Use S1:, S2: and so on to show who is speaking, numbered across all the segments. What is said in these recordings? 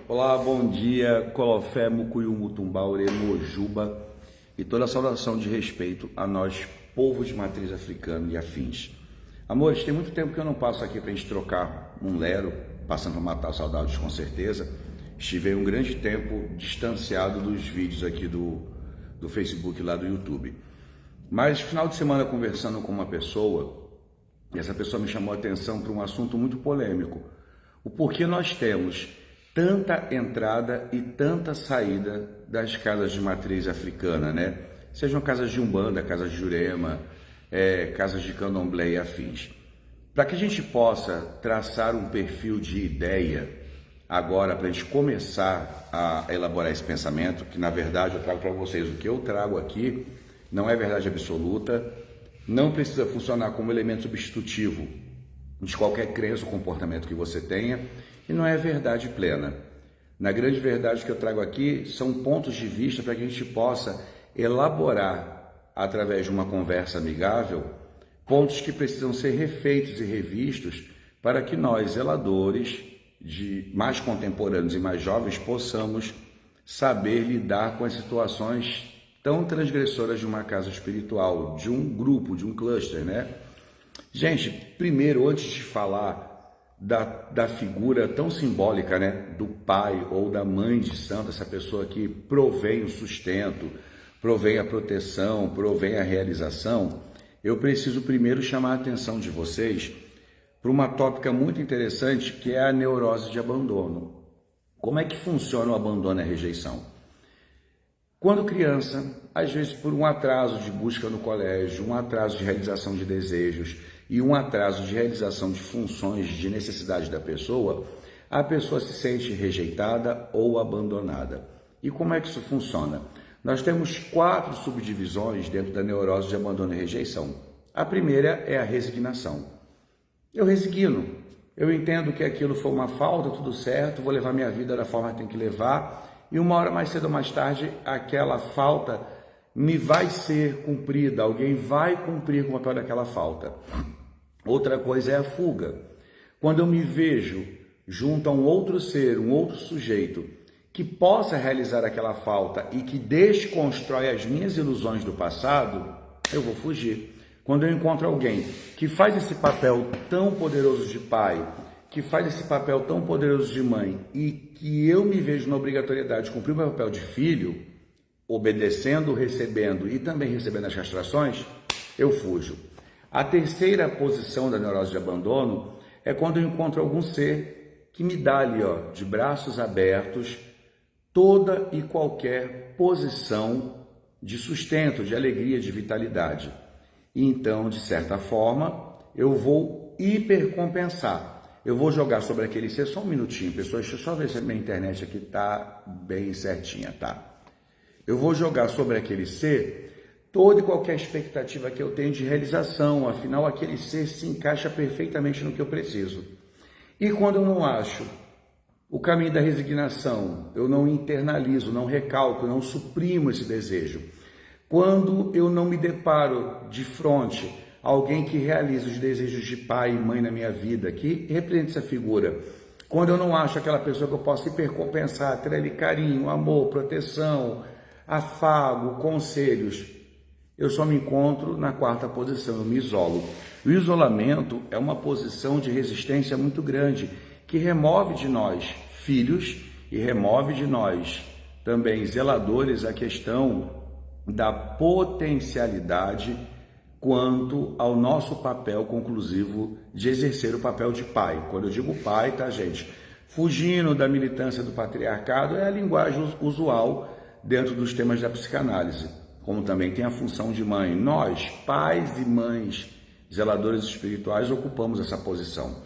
S1: Olá, bom dia, Colofé, Mucuyu, Mutumbaure, Mojuba e toda a saudação de respeito a nós, povo de matriz africana e afins. Amores, tem muito tempo que eu não passo aqui para a gente trocar um lero, passando para matar saudades com certeza. Estive um grande tempo distanciado dos vídeos aqui do Facebook lá do YouTube. Mas final de semana conversando com uma pessoa, e essa pessoa me chamou a atenção para um assunto muito polêmico. O porquê nós temos tanta entrada e tanta saída das casas de matriz africana, né? Sejam casas de Umbanda, casas de Jurema, casas de Candomblé e afins. Para que a gente possa traçar um perfil de ideia, agora para a gente começar a elaborar esse pensamento, que na verdade eu trago para vocês, o que eu trago aqui não é verdade absoluta, não precisa funcionar como elemento substitutivo de qualquer crença ou comportamento que você tenha, e não é verdade plena. Na grande verdade, o que eu trago aqui são pontos de vista para que a gente possa elaborar, através de uma conversa amigável, pontos que precisam ser refeitos e revistos para que nós, zeladores, de mais contemporâneos e mais jovens, possamos saber lidar com as situações tão transgressoras de uma casa espiritual, de um grupo, de um cluster, né? Gente, primeiro, antes de falar da figura tão simbólica, né, do pai ou da mãe de santo, essa pessoa que provém o sustento, provém a proteção, provém a realização, eu preciso primeiro chamar a atenção de vocês para uma tópica muito interessante, que é a neurose de abandono. Como é que funciona o abandono e a rejeição? Quando criança, às vezes por um atraso de busca no colégio, um atraso de realização de desejos e um atraso de realização de funções de necessidade da pessoa, a pessoa se sente rejeitada ou abandonada. E como é que isso funciona? Nós temos 4 subdivisões dentro da neurose de abandono e rejeição. A primeira é a resignação. Eu resigno, eu entendo que aquilo foi uma falta, tudo certo, vou levar minha vida da forma que tem que levar, e uma hora mais cedo ou mais tarde, aquela falta me vai ser cumprida, alguém vai cumprir com o papel daquela falta. Outra coisa é a fuga. Quando eu me vejo junto a um outro ser, um outro sujeito, que possa realizar aquela falta e que desconstrói as minhas ilusões do passado, eu vou fugir. Quando eu encontro alguém que faz esse papel tão poderoso de pai, que faz esse papel tão poderoso de mãe e que eu me vejo na obrigatoriedade de cumprir o meu papel de filho, obedecendo, recebendo e também recebendo as castrações, eu fujo. A terceira posição da neurose de abandono é quando eu encontro algum ser que me dá ali, de braços abertos, toda e qualquer posição de sustento, de alegria, de vitalidade. E então, de certa forma, eu vou hipercompensar. Eu vou jogar sobre aquele ser, só um minutinho, pessoal, deixa eu só ver se a minha internet aqui tá bem certinha, tá? Eu vou jogar sobre aquele ser toda e qualquer expectativa que eu tenho de realização, afinal aquele ser se encaixa perfeitamente no que eu preciso. E quando eu não acho o caminho da resignação, eu não internalizo, não recalco, não suprimo esse desejo. Quando eu não me deparo de frente alguém que realiza os desejos de pai e mãe na minha vida, que representa essa figura. Quando eu não acho aquela pessoa que eu possa hipercompensar, ter ali carinho, amor, proteção, afago, conselhos, eu só me encontro na 4ª posição, eu me isolo. O isolamento é uma posição de resistência muito grande, que remove de nós, filhos, e remove de nós, também zeladores, a questão da potencialidade quanto ao nosso papel conclusivo de exercer o papel de pai. Quando eu digo pai, tá, gente? Fugindo da militância do patriarcado é a linguagem usual dentro dos temas da psicanálise, como também tem a função de mãe. Nós, pais e mães, zeladores espirituais, ocupamos essa posição.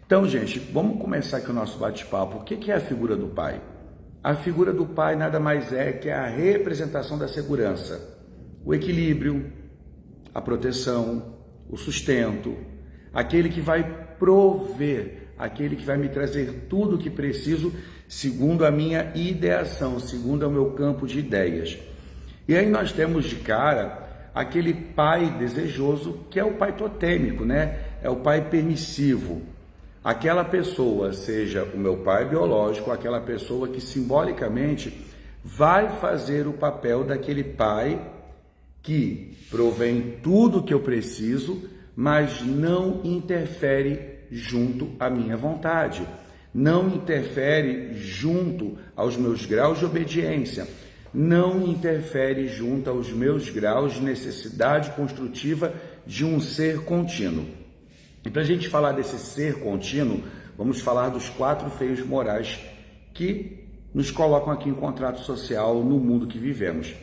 S1: Então, gente, vamos começar aqui o nosso bate-papo. O que é a figura do pai? A figura do pai nada mais é que a representação da segurança, o equilíbrio, a proteção, o sustento, aquele que vai prover, aquele que vai me trazer tudo o que preciso segundo a minha ideação, segundo o meu campo de ideias. E aí nós temos de cara aquele pai desejoso, que é o pai totêmico, né? É o pai permissivo. aquela pessoa, seja o meu pai biológico, aquela pessoa que simbolicamente vai fazer o papel daquele pai que provém tudo que eu preciso, mas não interfere junto à minha vontade, não interfere junto aos meus graus de obediência, não interfere junto aos meus graus de necessidade construtiva de um ser contínuo. E para a gente falar desse ser contínuo, vamos falar dos 4 freios morais que nos colocam aqui em contrato social no mundo que vivemos.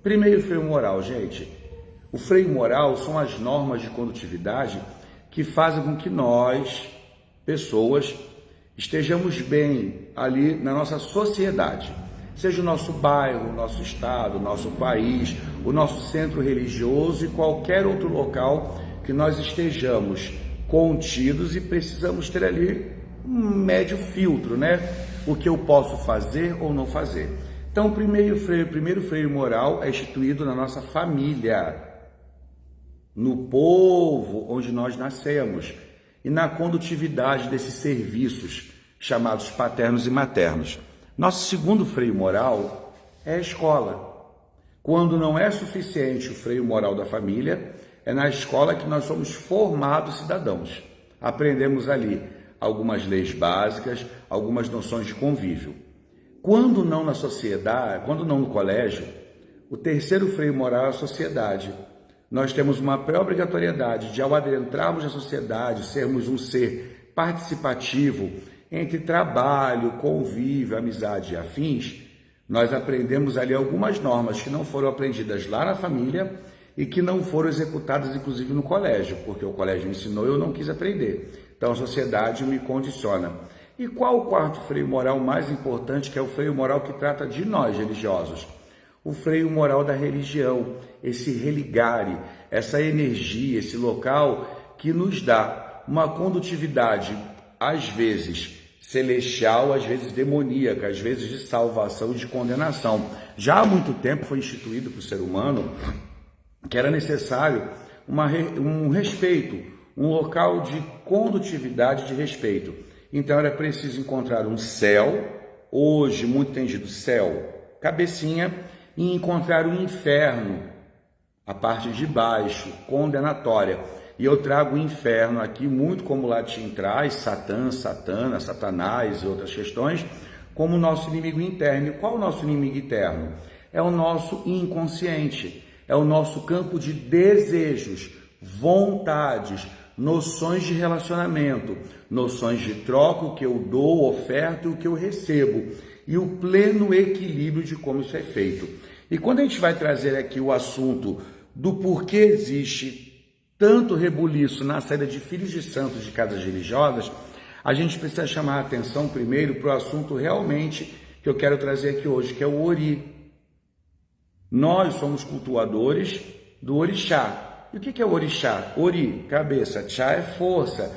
S1: Primeiro freio moral, gente. O freio moral são as normas de condutividade que fazem com que nós, pessoas, estejamos bem ali na nossa sociedade. Seja o nosso bairro, o nosso estado, o nosso país, o nosso centro religioso e qualquer outro local que nós estejamos contidos e precisamos ter ali um médio filtro, né? O que eu posso fazer ou não fazer. Então, o primeiro freio moral é instituído na nossa família, no povo onde nós nascemos e na condutividade desses serviços chamados paternos e maternos. Nosso segundo freio moral é a escola. Quando não é suficiente o freio moral da família, é na escola que nós somos formados cidadãos. Aprendemos ali algumas leis básicas, algumas noções de convívio. Quando não na sociedade, quando não no colégio, o terceiro freio moral é a sociedade. Nós temos uma pré-obrigatoriedade de, ao adentrarmos na sociedade, sermos um ser participativo entre trabalho, convívio, amizade e afins. Nós aprendemos ali algumas normas que não foram aprendidas lá na família e que não foram executadas, inclusive, no colégio, porque o colégio me ensinou e eu não quis aprender. Então, a sociedade me condiciona. E qual o quarto freio moral mais importante, que é o freio moral que trata de nós, religiosos? O freio moral da religião, esse religare, essa energia, esse local que nos dá uma condutividade, às vezes celestial, às vezes demoníaca, às vezes de salvação e de condenação. Já há muito tempo foi instituído para o ser humano que era necessário um respeito, um local de condutividade de respeito. Então era preciso encontrar um céu, hoje muito entendido céu, cabecinha, e encontrar um inferno, a parte de baixo, condenatória. E eu trago o inferno aqui, muito como o latim traz, Satã, Satana, Satanás e outras questões, como o nosso inimigo interno. E qual o nosso inimigo interno? É o nosso inconsciente, é o nosso campo de desejos, vontades, noções de relacionamento, noções de troca, o que eu dou, oferto e o que eu recebo, e o pleno equilíbrio de como isso é feito. E quando a gente vai trazer aqui o assunto do porquê existe tanto rebuliço na saída de filhos de santos de casas religiosas, a gente precisa chamar a atenção primeiro para o assunto realmente que eu quero trazer aqui hoje, que é o Ori. Nós somos cultuadores do Orixá. E o que é o Orixá? Ori, cabeça, Chá é força.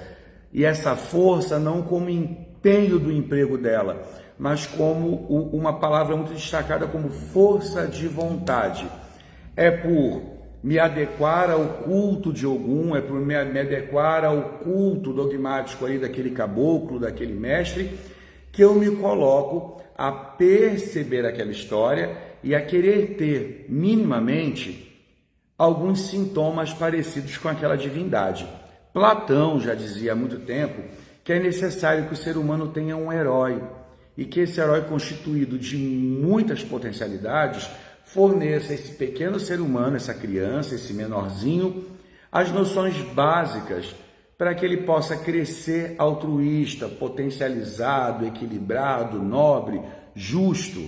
S1: E essa força não como empenho do emprego dela, mas como uma palavra muito destacada como força de vontade. É por me adequar ao culto de Ogum, é por me adequar ao culto dogmático aí daquele caboclo, daquele mestre, que eu me coloco a perceber aquela história e a querer ter minimamente alguns sintomas parecidos com aquela divindade. Platão já dizia há muito tempo que é necessário que o ser humano tenha um herói e que esse herói, constituído de muitas potencialidades, forneça a esse pequeno ser humano, essa criança, esse menorzinho, as noções básicas para que ele possa crescer altruísta, potencializado, equilibrado, nobre, justo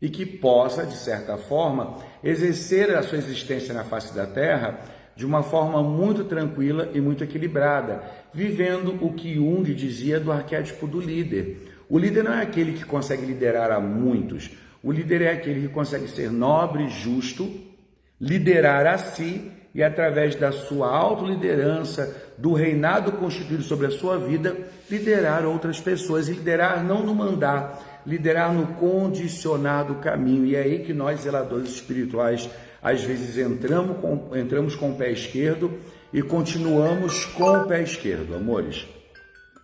S1: e que possa, de certa forma, exercer a sua existência na face da Terra de uma forma muito tranquila e muito equilibrada, vivendo o que Jung dizia do arquétipo do líder. O líder não é aquele que consegue liderar a muitos. O líder é aquele que consegue ser nobre, justo, liderar a si e, através da sua autoliderança, do reinado constituído sobre a sua vida, liderar outras pessoas. E liderar não no mandar, liderar no condicionar do caminho. E é aí que nós, zeladores espirituais, às vezes entramos com o pé esquerdo e continuamos com o pé esquerdo, amores.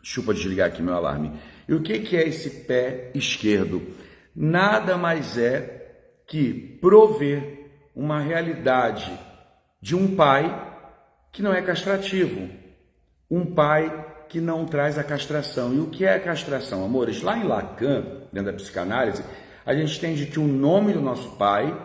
S1: Deixa eu desligar aqui meu alarme. E o que é esse pé esquerdo? Nada mais é que prover uma realidade de um pai que não é castrativo, um pai que não traz a castração. E o que é a castração, amores? Lá em Lacan, dentro da psicanálise, a gente entende que o nome do nosso pai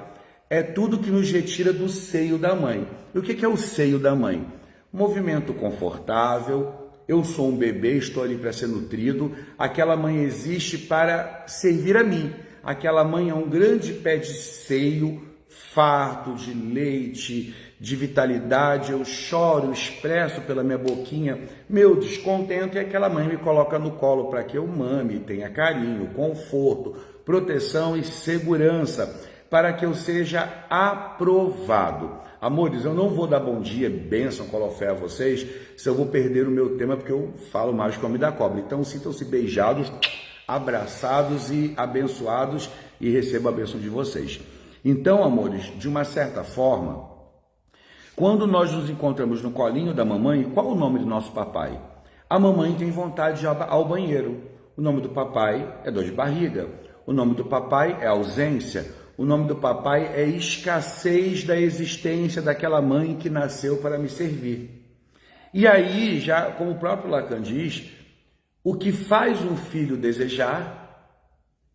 S1: é tudo que nos retira do seio da mãe. E o que é o seio da mãe? Movimento confortável, eu sou um bebê, estou ali para ser nutrido, aquela mãe existe para servir a mim. Aquela mãe é um grande pé de seio, farto de leite, de vitalidade, eu choro, expresso pela minha boquinha meu descontento e aquela mãe me coloca no colo para que eu mame, tenha carinho, conforto, proteção e segurança, para que eu seja aprovado. Amores, eu não vou dar bom dia, bênção, colofé a vocês, se eu vou perder o meu tema, porque eu falo mais com a da cobra. Então sintam-se beijados, abraçados e abençoados e recebo a bênção de vocês. Então, amores, de uma certa forma, quando nós nos encontramos no colinho da mamãe, qual o nome do nosso papai? A mamãe tem vontade de ir ao banheiro. O nome do papai é dor de barriga. O nome do papai é ausência. O nome do papai é escassez da existência daquela mãe que nasceu para me servir. E aí, já como o próprio Lacan diz, o que faz um filho desejar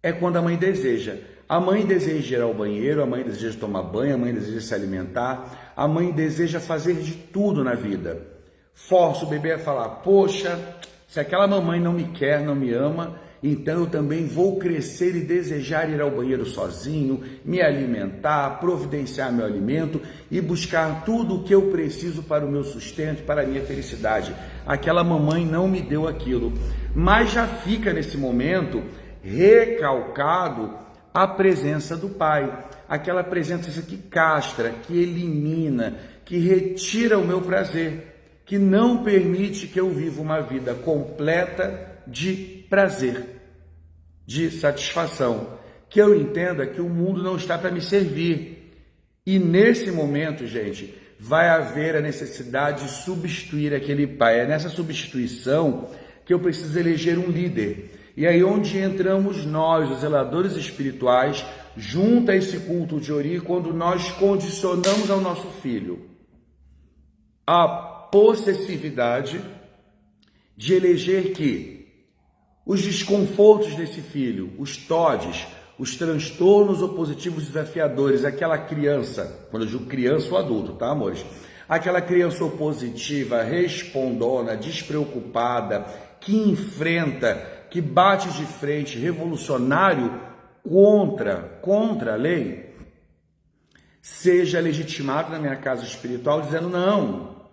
S1: é quando a mãe deseja. A mãe deseja ir ao banheiro, a mãe deseja tomar banho, a mãe deseja se alimentar, a mãe deseja fazer de tudo na vida. Força o bebê a falar, poxa, se aquela mamãe não me quer, não me ama, então eu também vou crescer e desejar ir ao banheiro sozinho, me alimentar, providenciar meu alimento e buscar tudo o que eu preciso para o meu sustento, para a minha felicidade. Aquela mamãe não me deu aquilo, mas já fica nesse momento recalcado a presença do pai, aquela presença que castra, que elimina, que retira o meu prazer, que não permite que eu viva uma vida completa de prazer, de satisfação, que eu entenda que o mundo não está para me servir. E nesse momento, gente, vai haver a necessidade de substituir aquele pai. É nessa substituição que eu preciso eleger um líder. E aí onde entramos nós, os zeladores espirituais, junto a esse culto de Ori, quando nós condicionamos ao nosso filho a possessividade de eleger que os desconfortos desse filho, os TODs, os transtornos opositivos desafiadores, aquela criança, quando eu digo criança ou adulto, tá, amores? Aquela criança opositiva, respondona, despreocupada, que enfrenta, que bate de frente, revolucionário contra a lei, seja legitimado na minha casa espiritual dizendo, não,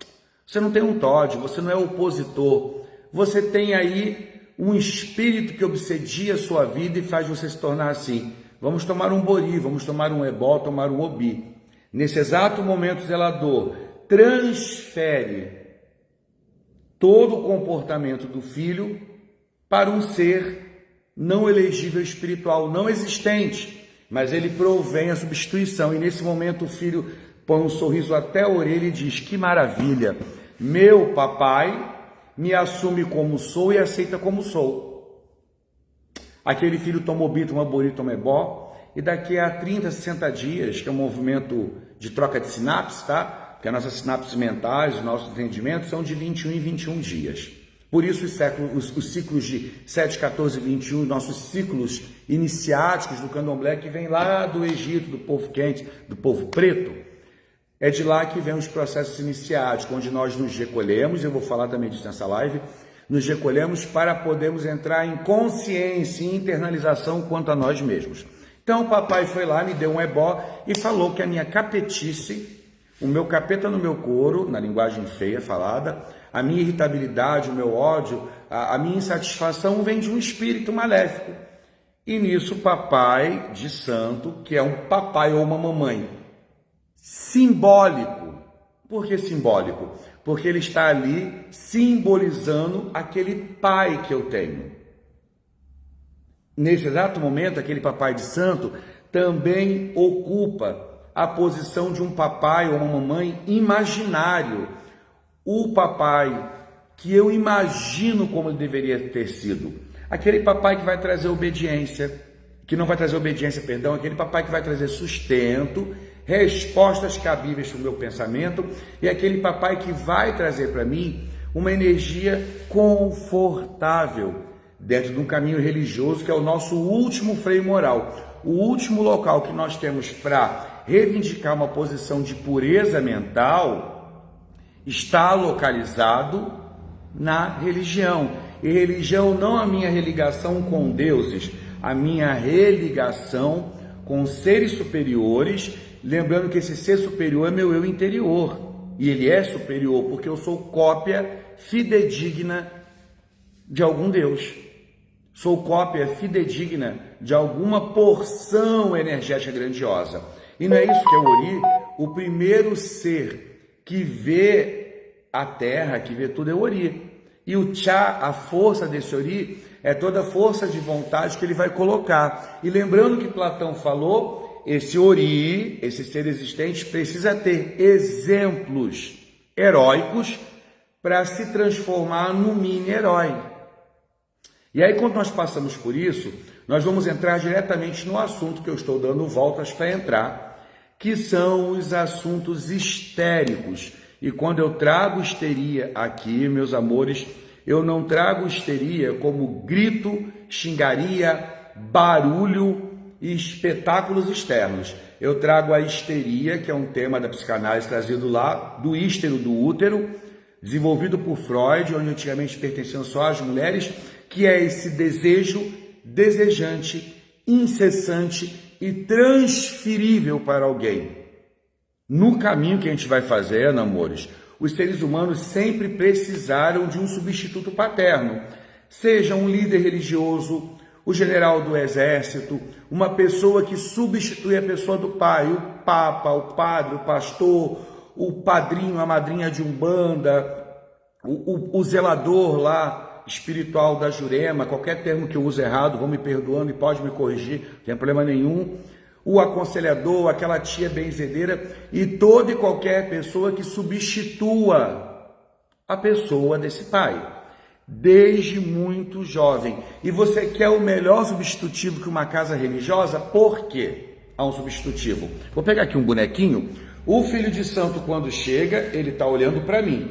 S1: você não tem um TOD, você não é opositor, você tem aí um espírito que obsedia a sua vida e faz você se tornar assim. Vamos tomar um bori, vamos tomar um ebó, tomar um obi. Nesse exato momento, o zelador transfere todo o comportamento do filho para um ser não elegível espiritual, não existente, mas ele provém a substituição. E nesse momento o filho põe um sorriso até a orelha e diz, que maravilha, meu papai me assume como sou e aceita como sou. Aquele filho toma obi, toma bori, toma ebó, e daqui a 30, 60 dias, que é um movimento de troca de sinapses, tá? Porque as nossas sinapses mentais, os nossos entendimentos são de 21 em 21 dias. Por isso os ciclos de 7, 14 e 21, nossos ciclos iniciáticos do candomblé, que vem lá do Egito, do povo quente, do povo preto, é de lá que vem os processos iniciáticos, onde nós nos recolhemos, eu vou falar também disso nessa live, nos recolhemos para podermos entrar em consciência e internalização quanto a nós mesmos. Então o papai foi lá, me deu um ebó e falou que a minha capetice, o meu capeta no meu couro, na linguagem feia falada, a minha irritabilidade, o meu ódio, a minha insatisfação vem de um espírito maléfico. E nisso o papai de santo, que é um papai ou uma mamãe, simbólico. Por que simbólico? Porque ele está ali simbolizando aquele pai que eu tenho. Nesse exato momento, aquele papai de santo também ocupa a posição de um papai ou uma mamãe imaginário. O papai que eu imagino como ele deveria ter sido. Aquele papai que vai trazer obediência, que não vai trazer obediência, perdão, aquele papai que vai trazer sustento, respostas cabíveis para o meu pensamento, e aquele papai que vai trazer para mim uma energia confortável dentro de um caminho religioso que é o nosso último freio moral, o último local que nós temos para reivindicar uma posição de pureza mental está localizado na religião. E religião não a minha religação com deuses, a minha religação com seres superiores, lembrando que esse ser superior é meu eu interior, e ele é superior porque eu sou cópia fidedigna de algum Deus, sou cópia fidedigna de alguma porção energética grandiosa. E não é isso que é o Ori? O primeiro ser que vê a terra, que vê tudo, é o Ori. E o Tchá, a força desse Ori, é toda a força de vontade que ele vai colocar. E lembrando que Platão falou, esse Ori, esse ser existente, precisa ter exemplos heróicos para se transformar num mini-herói. E aí, quando nós passamos por isso, nós vamos entrar diretamente no assunto que eu estou dando voltas para entrar, que são os assuntos histéricos. E quando eu trago histeria aqui, meus amores, eu não trago histeria como grito, xingaria, barulho e espetáculos externos. Eu trago a histeria, que é um tema da psicanálise trazido lá, do hístero do útero, desenvolvido por Freud, onde antigamente pertenciam só às mulheres, que é esse desejo desejante, incessante e transferível para alguém. No caminho que a gente vai fazer, namores, os seres humanos sempre precisaram de um substituto paterno, seja um líder religioso, o general do exército, uma pessoa que substitui a pessoa do pai, o papa, o padre, o pastor, o padrinho, a madrinha de umbanda, o zelador lá, espiritual da Jurema, qualquer termo que eu use errado, vão me perdoando e pode me corrigir, não tem problema nenhum. O aconselhador, aquela tia benzedeira e toda e qualquer pessoa que substitua a pessoa desse pai, desde muito jovem. E você quer o melhor substitutivo que uma casa religiosa? Por quê? Há um substitutivo. Vou pegar aqui um bonequinho. O filho de santo, quando chega, ele está olhando para mim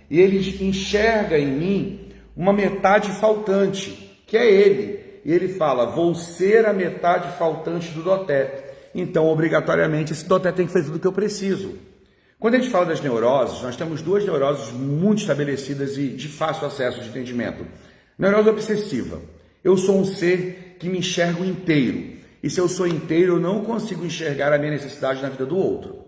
S1: e ele enxerga em mim uma metade faltante, que é ele. E ele fala, vou ser a metade faltante do doté. Então, obrigatoriamente, esse doté tem que fazer tudo o que eu preciso. Quando a gente fala das neuroses, nós temos duas neuroses muito estabelecidas e de fácil acesso de entendimento. Neurose obsessiva. Eu sou um ser que me enxergo inteiro. E se eu sou inteiro, eu não consigo enxergar a minha necessidade na vida do outro.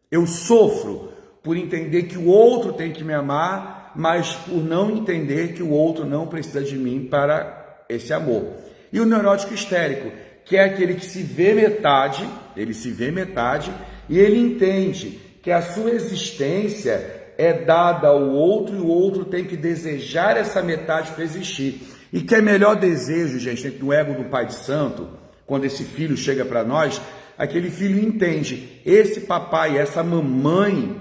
S1: Eu sofro por entender que o outro tem que me amar, mas por não entender que o outro não precisa de mim para esse amor. E o neurótico histérico, que é aquele que se vê metade, ele se vê metade e ele entende que a sua existência é dada ao outro e o outro tem que desejar essa metade para existir. E que é melhor desejo, gente, dentro do ego do pai de santo, quando esse filho chega para nós, aquele filho entende, esse papai, essa mamãe,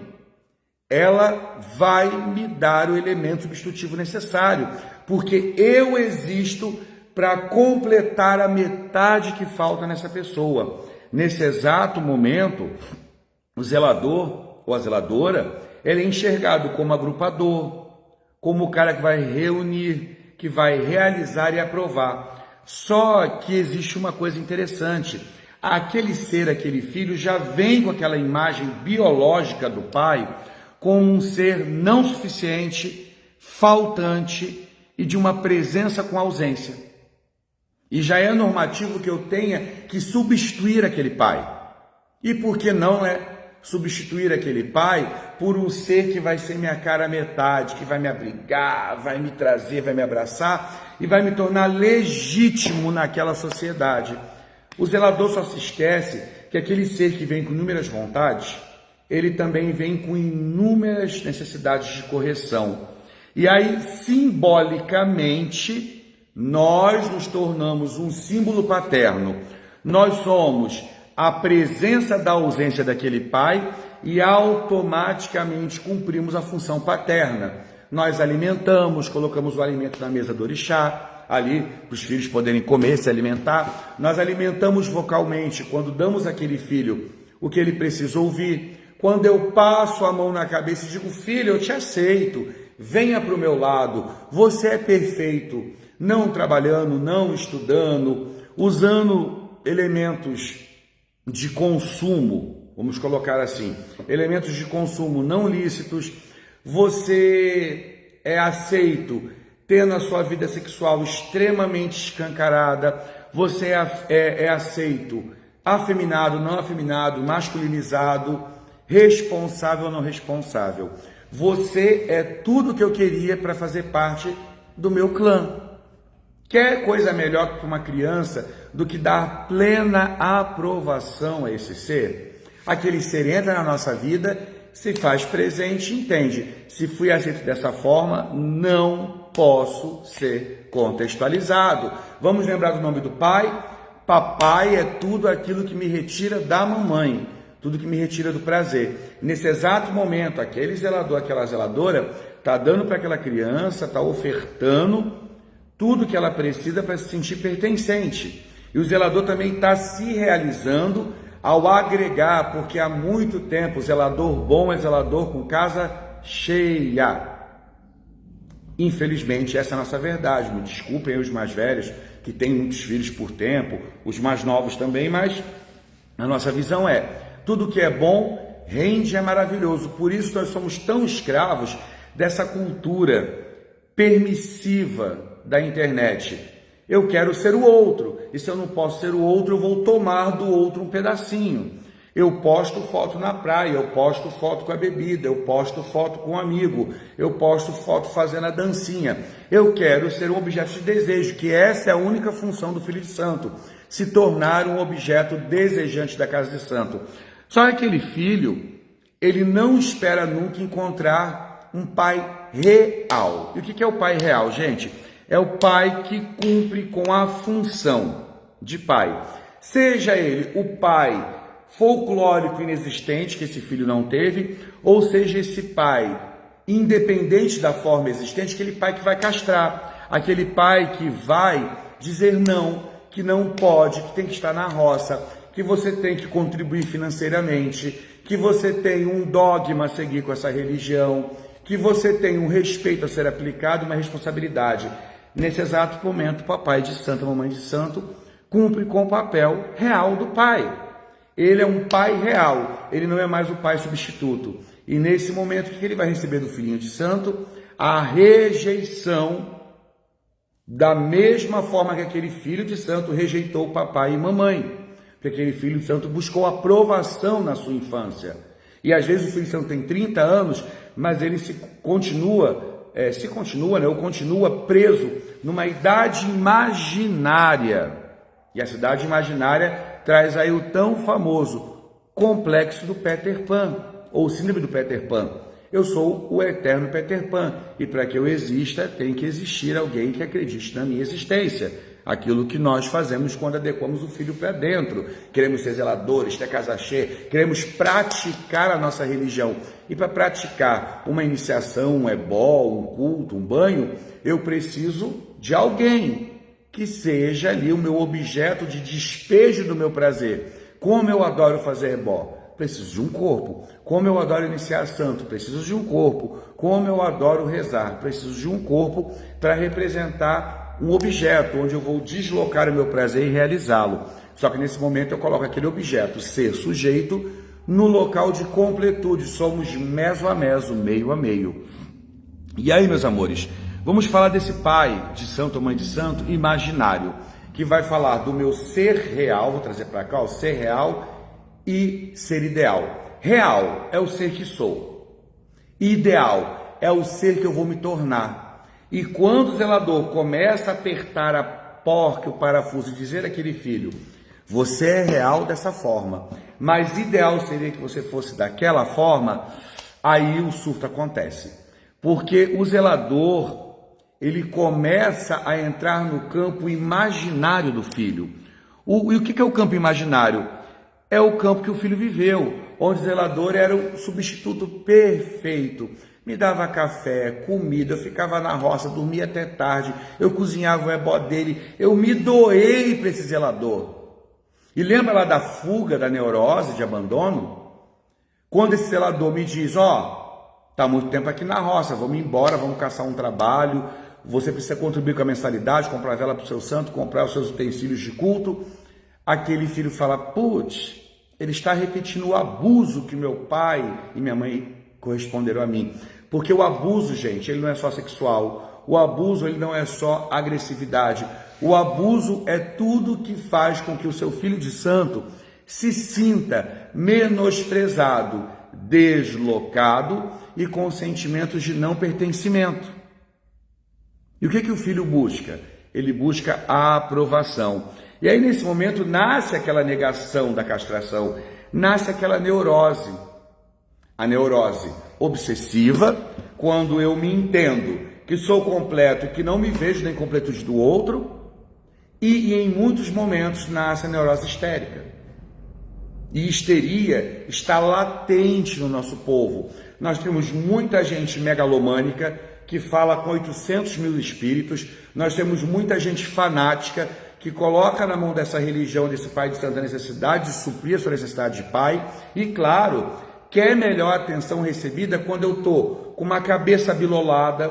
S1: ela vai me dar o elemento substitutivo necessário, porque eu existo para completar a metade que falta nessa pessoa. Nesse exato momento, o zelador ou a zeladora, ele é enxergado como agrupador, como o cara que vai reunir, que vai realizar e aprovar. Só que existe uma coisa interessante. Aquele ser, aquele filho, já vem com aquela imagem biológica do pai como um ser não suficiente, faltante e de uma presença com ausência. E já é normativo que eu tenha que substituir aquele pai. E por que não substituir aquele pai por um ser que vai ser minha cara metade, que vai me abrigar, vai me trazer, vai me abraçar e vai me tornar legítimo naquela sociedade. O zelador só se esquece que aquele ser que vem com inúmeras vontades, ele também vem com inúmeras necessidades de correção. E aí, simbolicamente, nós nos tornamos um símbolo paterno. Nós somos a presença da ausência daquele pai e automaticamente cumprimos a função paterna. nós alimentamos, colocamos o alimento na mesa do orixá, ali, para os filhos poderem comer, se alimentar. Nós alimentamos vocalmente, quando damos àquele filho o que ele precisa ouvir. Quando eu passo a mão na cabeça e digo, filho, eu te aceito, venha para o meu lado, você é perfeito, não trabalhando, não estudando, usando elementos de consumo, vamos colocar assim, elementos de consumo não lícitos, você é aceito tendo a sua vida sexual extremamente escancarada, você é aceito afeminado, não afeminado, masculinizado, responsável ou não responsável. Você é tudo que eu queria para fazer parte do meu clã. Quer coisa melhor para uma criança do que dar plena aprovação a esse ser? Aquele ser entra na nossa vida, se faz presente, entende. Se fui aceito dessa forma, não posso ser contextualizado. Vamos lembrar do nome do pai? Papai é tudo aquilo que me retira da mamãe, tudo que me retira do prazer. Nesse exato momento, aquele zelador, aquela zeladora, está dando para aquela criança, está ofertando tudo que ela precisa para se sentir pertencente. E o zelador também está se realizando ao agregar, porque há muito tempo o zelador bom é zelador com casa cheia. Infelizmente, essa é a nossa verdade. Me desculpem os mais velhos, que têm muitos filhos por tempo, os mais novos também, mas a nossa visão é, tudo que é bom rende, é maravilhoso. Por isso nós somos tão escravos dessa cultura permissiva da internet. Eu quero ser o outro, e se eu não posso ser o outro, eu vou tomar do outro um pedacinho. Eu posto foto na praia, eu posto foto com a bebida, eu posto foto com um amigo, eu posto foto fazendo a dancinha. Eu quero ser um objeto de desejo, que essa é a única função do Filho de Santo, se tornar um objeto desejante da casa de santo. Só que aquele filho, ele não espera nunca encontrar um pai real. E o que é o pai real, gente? É o pai que cumpre com a função de pai. Seja ele o pai folclórico inexistente, que esse filho não teve, ou seja esse pai independente da forma existente, aquele pai que vai castrar, aquele pai que vai dizer não, que não pode, que tem que estar na roça, que você tem que contribuir financeiramente, que você tem um dogma a seguir com essa religião, que você tem um respeito a ser aplicado, uma responsabilidade. Nesse exato momento, papai de santo, mamãe de santo, cumpre com o papel real do pai. Ele é um pai real, ele não é mais o pai substituto. E nesse momento, o que ele vai receber do filhinho de santo? A rejeição, da mesma forma que aquele filho de santo rejeitou papai e mamãe. Porque aquele filho de santo buscou aprovação na sua infância. E às vezes o filho de santo tem 30 anos, mas ele continua preso numa idade imaginária. E essa idade imaginária traz aí o tão famoso complexo do Peter Pan, ou síndrome do Peter Pan. Eu sou o eterno Peter Pan, e para que eu exista, tem que existir alguém que acredite na minha existência. Aquilo que nós fazemos quando adequamos o filho para dentro. Queremos ser zeladores, ter casa cheia, queremos praticar a nossa religião. E para praticar uma iniciação, um ebó, um culto, um banho, eu preciso de alguém que seja ali o meu objeto de despejo do meu prazer. Como eu adoro fazer ebó, preciso de um corpo. Como eu adoro iniciar santo, preciso de um corpo. Como eu adoro rezar, preciso de um corpo para representar um objeto onde eu vou deslocar o meu prazer e realizá-lo. Só que nesse momento eu coloco aquele objeto, ser sujeito, no local de completude. Somos meso a meso, meio a meio. E aí, meus amores, vamos falar desse pai de santo ou mãe de santo imaginário, que vai falar do meu ser real, vou trazer para cá, o ser real e ser ideal. Real é o ser que sou. Ideal é o ser que eu vou me tornar. E quando o zelador começa a apertar a porca, o parafuso, e dizer àquele filho, você é real dessa forma, mas ideal seria que você fosse daquela forma, aí o surto acontece. Porque o zelador, ele começa a entrar no campo imaginário do filho. E o que é o campo imaginário? É o campo que o filho viveu, onde o zelador era o substituto perfeito. me dava café, comida, eu ficava na roça, dormia até tarde, eu cozinhava o ebó dele, eu me doei para esse zelador. E lembra lá da fuga, da neurose, de abandono? Quando esse zelador me diz, tá muito tempo aqui na roça, vamos embora, vamos caçar um trabalho, você precisa contribuir com a mensalidade, comprar vela para o seu santo, comprar os seus utensílios de culto. Aquele filho fala, putz, ele está repetindo o abuso que meu pai e minha mãe corresponderam a mim. Porque o abuso, gente, ele não é só sexual, o abuso ele não é só agressividade, o abuso é tudo que faz com que o seu filho de santo se sinta menosprezado, deslocado e com sentimentos de não pertencimento. E o que o filho busca? Ele busca a aprovação. E aí nesse momento nasce aquela negação da castração, nasce aquela neurose. A neurose obsessiva, quando eu me entendo que sou completo e que não me vejo na incompletude do outro, e em muitos momentos nasce a neurose histérica. E histeria está latente no nosso povo. Nós temos muita gente megalomânica que fala com 800 mil espíritos, nós temos muita gente fanática que coloca na mão dessa religião, desse pai de santa necessidade de suprir a sua necessidade de pai, e claro, quer melhor atenção recebida quando eu estou com uma cabeça bilolada,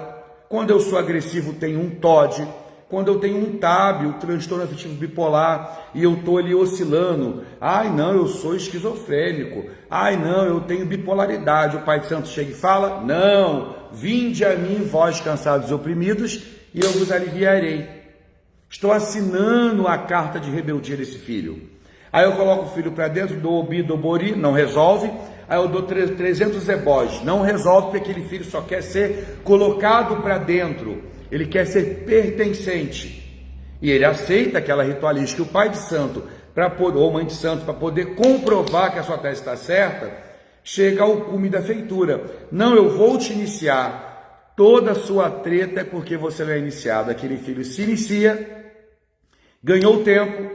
S1: quando eu sou agressivo tenho um TOD, quando eu tenho um TAB, o transtorno afetivo bipolar, e eu estou ali oscilando, ai não, eu sou esquizofrênico, ai não, eu tenho bipolaridade, o Pai de Santo chega e fala, não, vinde a mim vós cansados e oprimidos, e eu vos aliviarei. Estou assinando a carta de rebeldia desse filho. Aí eu coloco o filho para dentro, dou obi, dou bori, não resolve. Aí eu dou 300 ebós, não resolve, porque aquele filho só quer ser colocado para dentro. Ele quer ser pertencente. E ele aceita aquela ritualística. O pai de santo, ou mãe de santo, para poder comprovar que a sua tese está certa, chega ao cume da feitura. Não, eu vou te iniciar. Toda a sua treta é porque você não é iniciado. Aquele filho se inicia, ganhou tempo,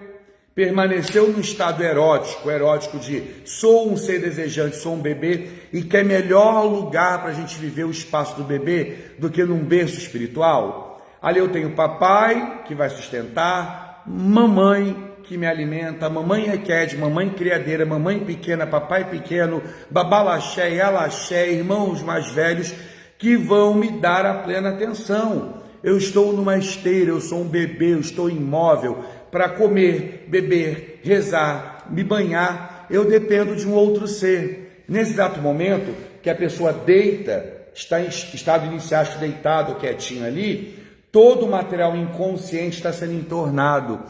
S1: permaneceu no estado erótico de sou um ser desejante, sou um bebê, e quer melhor lugar para a gente viver o espaço do bebê do que num berço espiritual. Ali eu tenho papai que vai sustentar, mamãe que me alimenta, mamãe requede, mamãe criadeira, mamãe pequena, papai pequeno, babalaxé e alaxé, irmãos mais velhos que vão me dar a plena atenção. Eu estou numa esteira, eu sou um bebê, eu estou imóvel. Para comer, beber, rezar, me banhar, eu dependo de um outro ser. Nesse exato momento que a pessoa deita, está em estado iniciático deitado, quietinho ali, todo o material inconsciente está sendo entornado,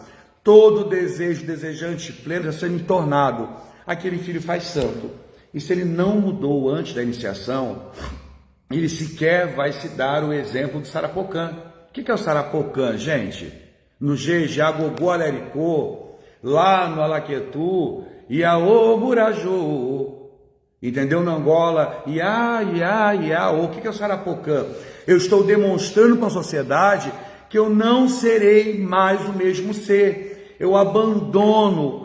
S1: todo desejo desejante pleno está sendo entornado. Aquele filho faz santo. E se ele não mudou antes da iniciação, ele sequer vai se dar o exemplo do Sarapocan. O que é o Sarapocan, gente? No Jeje, Gogô, Alericô, lá no Alaquetu, Iaô, Buraju, entendeu? Na Angola, o que é o Sarapocan? Eu estou demonstrando para a sociedade que eu não serei mais o mesmo ser. Eu abandono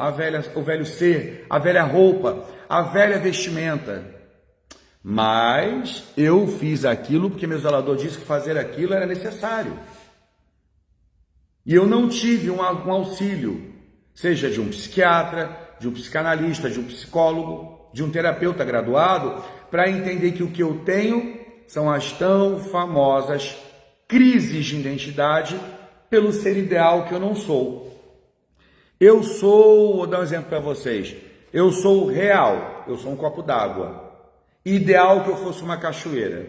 S1: o velho ser, a velha roupa, a velha vestimenta. Mas eu fiz aquilo porque meu zelador disse que fazer aquilo era necessário. E eu não tive um auxílio, seja de um psiquiatra, de um psicanalista, de um psicólogo, de um terapeuta graduado, para entender que o que eu tenho são as tão famosas crises de identidade pelo ser ideal que eu não sou. Eu sou, vou dar um exemplo para vocês, eu sou real, eu sou um copo d'água. Ideal que eu fosse uma cachoeira.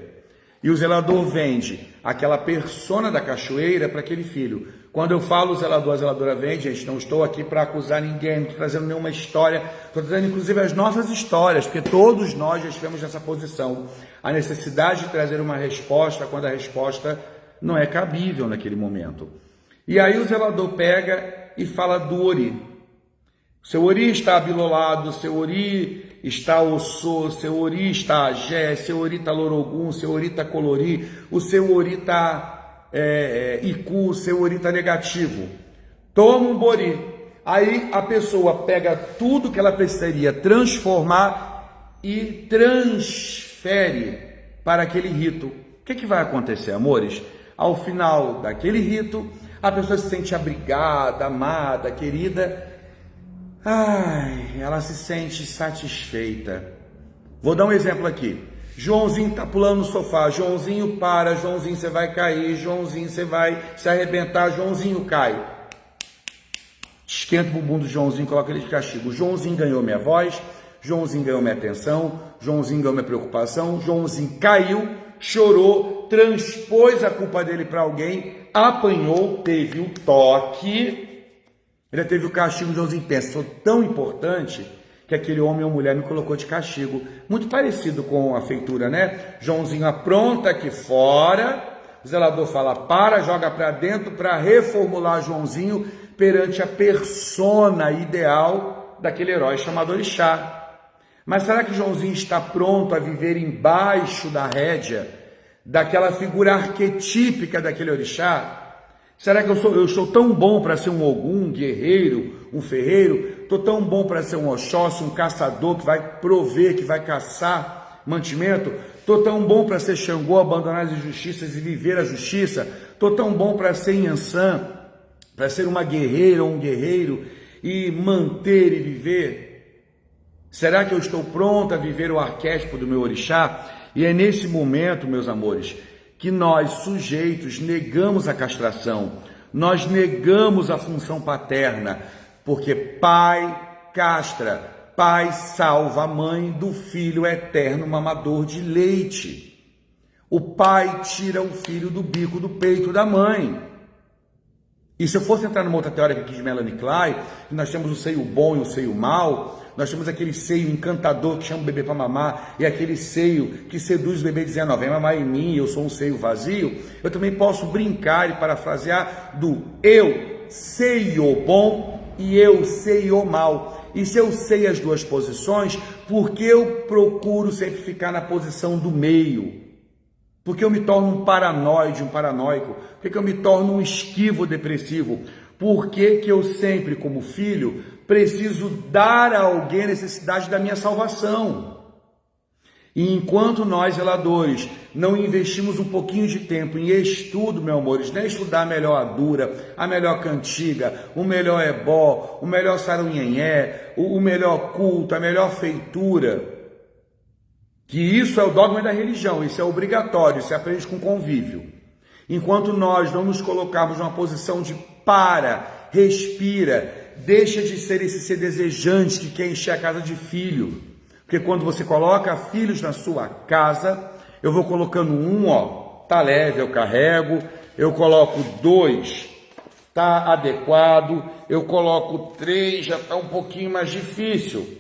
S1: E o zelador vende aquela persona da cachoeira para aquele filho. Quando eu falo zelador, a zeladora vende, gente, não estou aqui para acusar ninguém, não estou trazendo nenhuma história, estou trazendo inclusive as nossas histórias, porque todos nós já estivemos nessa posição. A necessidade de trazer uma resposta quando a resposta não é cabível naquele momento. E aí o zelador pega e fala do Ori. Seu Ori está abilolado, seu Ori está Ossô, seu Ori está Agé, seu Ori está Lorogum, seu Ori está Colori, o seu Ori está Iku, seu Ori está negativo. Toma um Bori. Aí a pessoa pega tudo que ela precisaria transformar e transfere para aquele rito. O que vai acontecer, amores? Ao final daquele rito, a pessoa se sente abrigada, amada, querida. Ela se sente satisfeita. Vou dar um exemplo aqui. Joãozinho tá pulando no sofá. Joãozinho para. Joãozinho, você vai cair. Joãozinho, você vai se arrebentar. Joãozinho cai. Esquenta o bumbum do Joãozinho, coloca ele de castigo. Joãozinho ganhou minha voz. Joãozinho ganhou minha atenção. Joãozinho ganhou minha preocupação. Joãozinho caiu, chorou, transpôs a culpa dele para alguém, apanhou, teve um toque. Ele teve o castigo. Joãozinho pensa, sou tão importante que aquele homem ou mulher me colocou de castigo. Muito parecido com a feitura, né? Joãozinho apronta aqui fora, o zelador fala para, joga para dentro para reformular Joãozinho perante a persona ideal daquele herói chamado Orixá. Mas será que Joãozinho está pronto a viver embaixo da rédea daquela figura arquetípica daquele Orixá? Será que eu sou tão bom para ser um Ogum, um guerreiro, um ferreiro? Estou tão bom para ser um Oxóssi, um caçador que vai prover, que vai caçar mantimento? Estou tão bom para ser Xangô, abandonar as injustiças e viver a justiça? Estou tão bom para ser Inhansã, para ser uma guerreira ou um guerreiro e manter e viver? Será que eu estou pronto a viver o arquétipo do meu Orixá? E é nesse momento, meus amores, que nós, sujeitos, negamos a castração, nós negamos a função paterna, porque pai castra, pai salva a mãe do filho eterno mamador de leite. O pai tira o filho do bico do peito da mãe. E se eu fosse entrar numa outra teórica aqui de Melanie Klein, nós temos o seio bom e o seio mau, nós temos aquele seio encantador que chama o bebê para mamar, e aquele seio que seduz o bebê dizendo, vem mamar em mim, eu sou um seio vazio. Eu também posso brincar e parafrasear do eu sei o bom e eu sei o mal. E se eu sei as duas posições, por que eu procuro sempre ficar na posição do meio? Por que eu me torno um paranoide, um paranoico? Por que eu me torno um esquivo depressivo? Por que eu sempre, como filho, preciso dar a alguém a necessidade da minha salvação? E enquanto nós, zeladores, não investimos um pouquinho de tempo em estudo, meus amores, nem estudar a melhor Adura, a melhor cantiga, o melhor ebó, o melhor sarunhenhé, o melhor culto, a melhor feitura, que isso é o dogma da religião, isso é obrigatório, isso aprende com convívio. Enquanto nós não nos colocarmos numa posição de para, respira, deixa de ser esse ser desejante que quer encher a casa de filho. Porque quando você coloca filhos na sua casa, eu vou colocando tá leve, eu carrego, eu coloco 2, tá adequado, eu coloco 3, já tá um pouquinho mais difícil.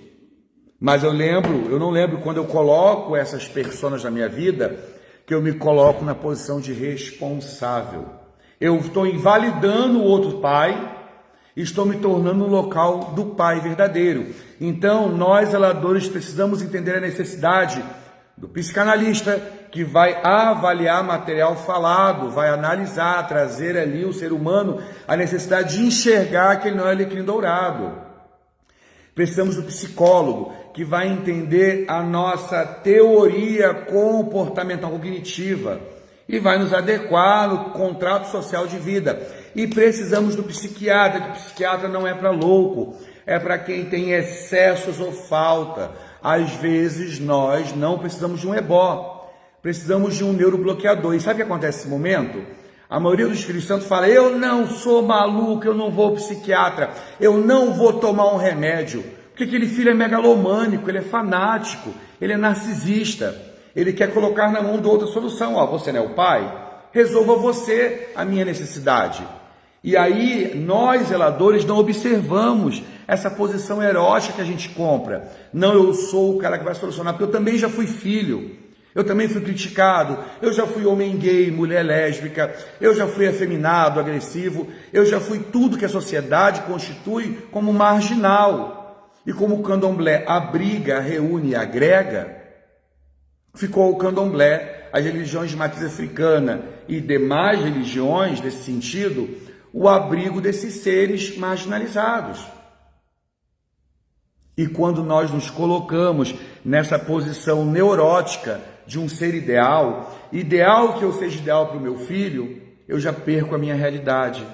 S1: Mas eu não lembro quando eu coloco essas personas na minha vida, que eu me coloco na posição de responsável. Eu estou invalidando o outro pai, estou me tornando no local do pai verdadeiro. Então, nós, zeladores, precisamos entender a necessidade do psicanalista, que vai avaliar material falado, vai analisar, trazer ali o ser humano a necessidade de enxergar que ele não é alecrim dourado. Precisamos do psicólogo, que vai entender a nossa teoria comportamental cognitiva e vai nos adequar no contrato social de vida. E precisamos do psiquiatra, que o psiquiatra não é para louco, é para quem tem excessos ou falta. Às vezes nós não precisamos de um ebó, precisamos de um neurobloqueador. E sabe o que acontece nesse momento? A maioria dos filhos santos fala, eu não sou maluco, eu não vou ao psiquiatra, eu não vou tomar um remédio. Porque aquele filho é megalomânico, ele é fanático, ele é narcisista, ele quer colocar na mão do outro a solução. Você não é o pai? Resolva você a minha necessidade. E aí nós, zeladores, não observamos essa posição erótica que a gente compra. Não, eu sou o cara que vai solucionar, porque eu também já fui filho, eu também fui criticado, eu já fui homem gay, mulher lésbica, eu já fui afeminado, agressivo, eu já fui tudo que a sociedade constitui como marginal. E como o candomblé abriga, reúne e agrega, ficou o candomblé, as religiões de matriz africana e demais religiões desse sentido, o abrigo desses seres marginalizados. E quando nós nos colocamos nessa posição neurótica de um ser ideal que eu seja ideal para o meu filho, eu já perco a minha realidade.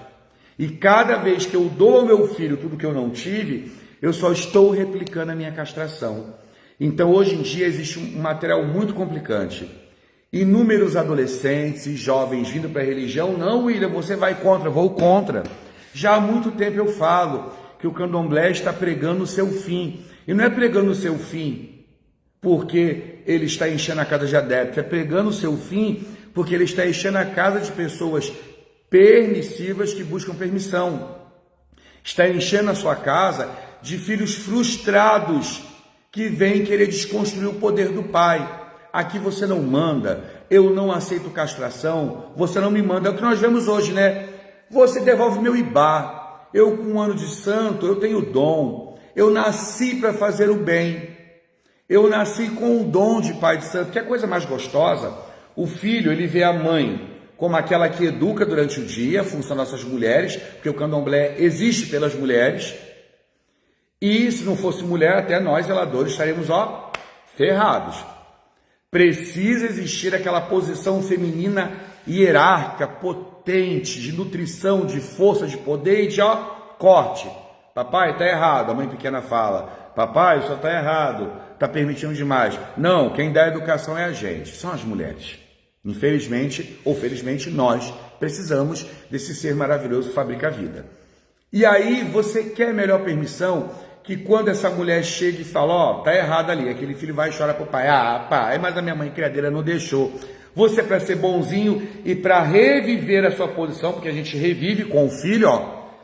S1: E cada vez que eu dou ao meu filho tudo que eu não tive, eu só estou replicando a minha castração. Então, hoje em dia, existe um material muito complicante. Inúmeros adolescentes e jovens vindo para a religião, não, William, você vai contra, vou contra. Já há muito tempo eu falo que o candomblé está pregando o seu fim. E não é pregando o seu fim porque ele está enchendo a casa de adeptos, é pregando o seu fim porque ele está enchendo a casa de pessoas permissivas que buscam permissão. Está enchendo a sua casa de filhos frustrados que vêm querer desconstruir o poder do pai. Aqui você não manda, eu não aceito castração, você não me manda. É o que nós vemos hoje, né? Você devolve meu ibá. Eu, com 1 ano de santo, eu tenho dom. Eu nasci para fazer o bem. Eu nasci com o dom de pai de santo. Que é a coisa mais gostosa. O filho, ele vê a mãe como aquela que educa durante o dia, a função dessas mulheres, porque o candomblé existe pelas mulheres. E se não fosse mulher, até nós, zeladores, estaríamos, ferrados. Precisa existir aquela posição feminina hierárquica, potente, de nutrição, de força, de poder e de, corte. Papai, está errado. A mãe pequena fala, papai, isso está errado, está permitindo demais. Não, quem dá a educação é a gente, são as mulheres. Infelizmente ou felizmente, nós precisamos desse ser maravilhoso que fabrica a vida. E aí você quer melhor permissão que quando essa mulher chega e fala, tá errado ali, aquele filho vai e chora pro pai, pai, mas a minha mãe criadeira não deixou. Você, para ser bonzinho e para reviver a sua posição, porque a gente revive com o filho,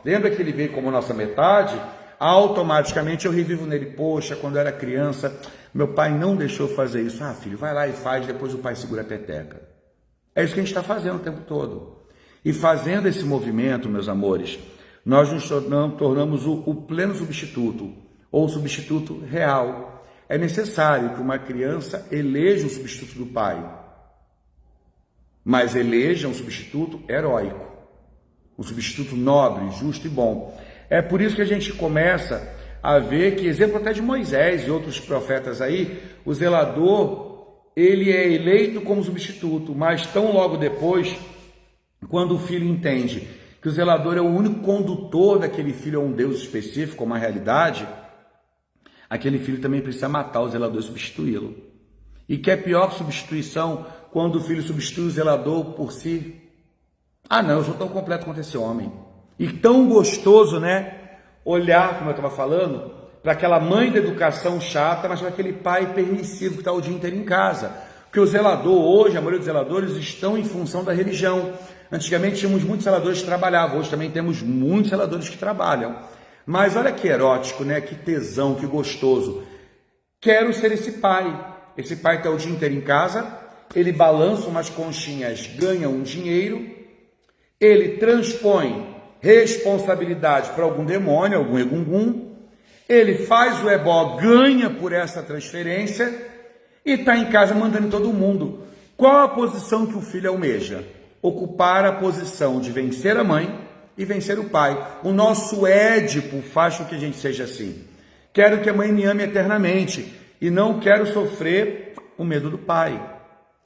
S1: lembra que ele veio como nossa metade? Automaticamente eu revivo nele, poxa, quando eu era criança, meu pai não deixou fazer isso. Filho, vai lá e faz, depois o pai segura a peteca. É isso que a gente está fazendo o tempo todo. E fazendo esse movimento, meus amores, nós nos tornamos o pleno substituto, ou o substituto real. É necessário que uma criança eleja o substituto do pai, mas eleja um substituto heróico, um substituto nobre, justo e bom. É por isso que a gente começa a ver que, exemplo até de Moisés e outros profetas aí, o zelador, ele é eleito como substituto, mas tão logo depois, quando o filho entende que o zelador é o único condutor daquele filho a um Deus específico, a uma realidade, aquele filho também precisa matar o zelador e substituí-lo. E que é pior que substituição quando o filho substitui o zelador por si. Não, eu sou tão completo quanto esse homem. E tão gostoso, né? Olhar, como eu estava falando, para aquela mãe da educação chata, mas para aquele pai permissivo que está o dia inteiro em casa. Porque o zelador hoje, a maioria dos zeladores estão em função da religião. Antigamente tínhamos muitos zeladores que trabalhavam, hoje também temos muitos zeladores que trabalham. Mas olha que erótico, né? Que tesão, que gostoso. Quero ser esse pai. Esse pai está o dia inteiro em casa, ele balança umas conchinhas, ganha um dinheiro, ele transpõe responsabilidade para algum demônio, algum egungum, ele faz o ebó, ganha por essa transferência e está em casa mandando em todo mundo. Qual a posição que o filho almeja? Ocupar a posição de vencer a mãe e vencer o pai. O nosso Édipo faz com que a gente seja assim. Quero que a mãe me ame eternamente e não quero sofrer o medo do pai.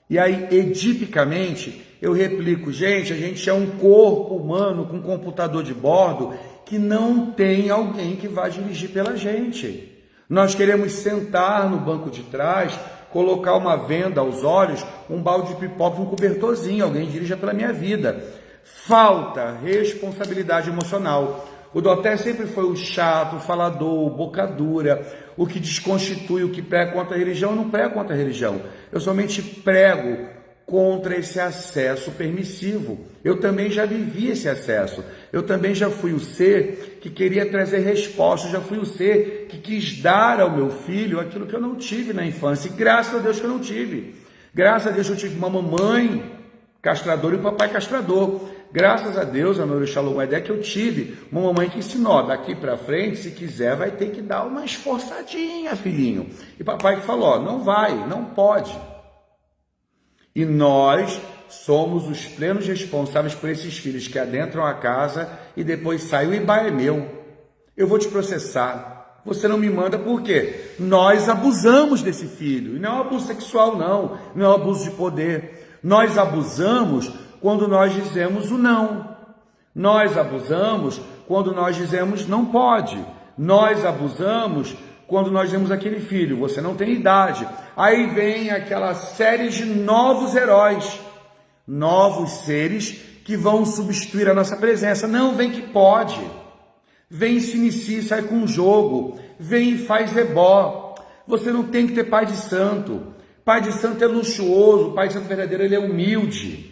S1: E aí, edipicamente, eu replico, gente, a gente é um corpo humano com um computador de bordo que não tem alguém que vá dirigir pela gente. Nós queremos sentar no banco de trás, colocar uma venda aos olhos, um balde de pipoca, um cobertorzinho, alguém dirija pela minha vida. Falta responsabilidade emocional. O Doté sempre foi o chato, o falador, o boca dura, o que desconstitui, o que prega contra a religião. Eu não prego contra a religião, eu somente prego contra esse acesso permissivo. Eu também já vivi esse acesso, eu também já fui o ser que queria trazer respostas, já fui o ser que quis dar ao meu filho aquilo que eu não tive na infância, e graças a Deus que eu não tive. Graças a Deus eu tive uma mamãe castradora e um papai castrador. Graças a Deus, a Nora Shalom é que eu tive uma mamãe que ensinou, daqui para frente, se quiser, vai ter que dar uma esforçadinha, filhinho. E papai que falou, não vai, não pode. E nós somos os plenos responsáveis por esses filhos que adentram a casa e depois saem, o ibá é meu, eu vou te processar, Você não me manda por quê? Nós abusamos desse filho. E não é um abuso sexual, não. Não é um abuso de poder. Nós abusamos quando nós dizemos o não. Nós abusamos quando nós dizemos não pode. Nós abusamos quando nós dizemos aquele filho, você não tem idade. Aí vem aquela série de novos heróis, novos seres que vão substituir a nossa presença. Não, vem que pode. Vem, se inicia e sai com um jogo. Vem e faz ebó. Você não tem que ter pai de santo. Pai de santo é luxuoso. Pai de santo verdadeiro, ele é humilde.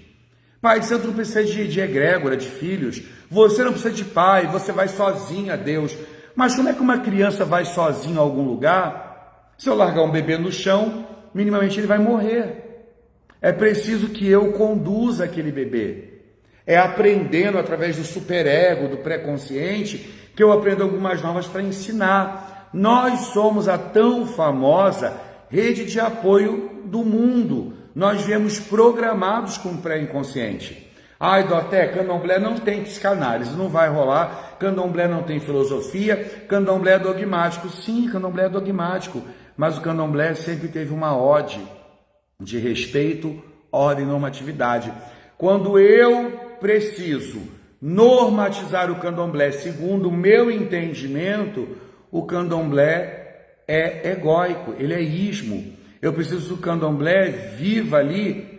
S1: Pai de santo não precisa de egrégora, de filhos. Você não precisa de pai. Você vai sozinho a Deus. Mas como é que uma criança vai sozinho a algum lugar? Se eu largar um bebê no chão, minimamente ele vai morrer. É preciso que eu conduza aquele bebê. É aprendendo através do superego, do pré-consciente, que eu aprendo algumas normas para ensinar. Nós somos a tão famosa rede de apoio do mundo. Nós viemos programados com o pré-inconsciente. Ai, Doté, candomblé não tem psicanálise, não vai rolar. Candomblé não tem filosofia, candomblé é dogmático. Sim, candomblé é dogmático, mas o candomblé sempre teve uma ode de respeito, ordem e normatividade. Quando eu preciso normatizar o candomblé segundo o meu entendimento, o candomblé é egóico, ele é ismo. Eu preciso que o candomblé viva ali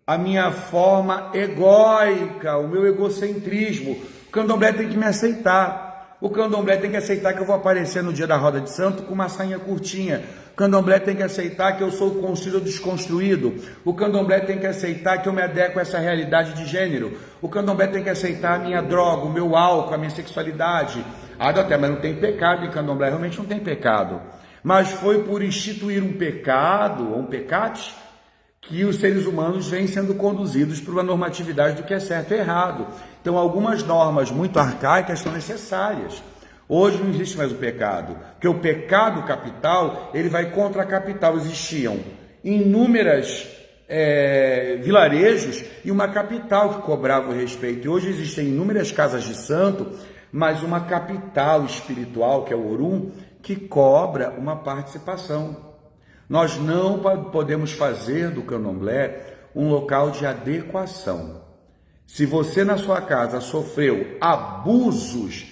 S1: a minha forma egóica, o meu egocentrismo. O candomblé tem que me aceitar. O candomblé tem que aceitar que eu vou aparecer no dia da roda de santo com uma sainha curtinha. O candomblé tem que aceitar que eu sou construído ou desconstruído. O candomblé tem que aceitar que eu me adequo a essa realidade de gênero. O candomblé tem que aceitar a minha droga, o meu álcool, a minha sexualidade. Ah, Doté, mas não tem pecado em candomblé. Realmente não tem pecado. Mas foi por instituir um pecado, ou um pecate, que os seres humanos vêm sendo conduzidos por uma normatividade do que é certo e errado. Então, algumas normas muito arcaicas são necessárias. Hoje não existe mais o pecado, porque o pecado capital, ele vai contra a capital. Existiam inúmeras vilarejos e uma capital que cobrava o respeito. E hoje existem inúmeras casas de santo, mas uma capital espiritual, que é o Orum, que cobra uma participação. Nós não podemos fazer do candomblé um local de adequação. Se você na sua casa sofreu abusos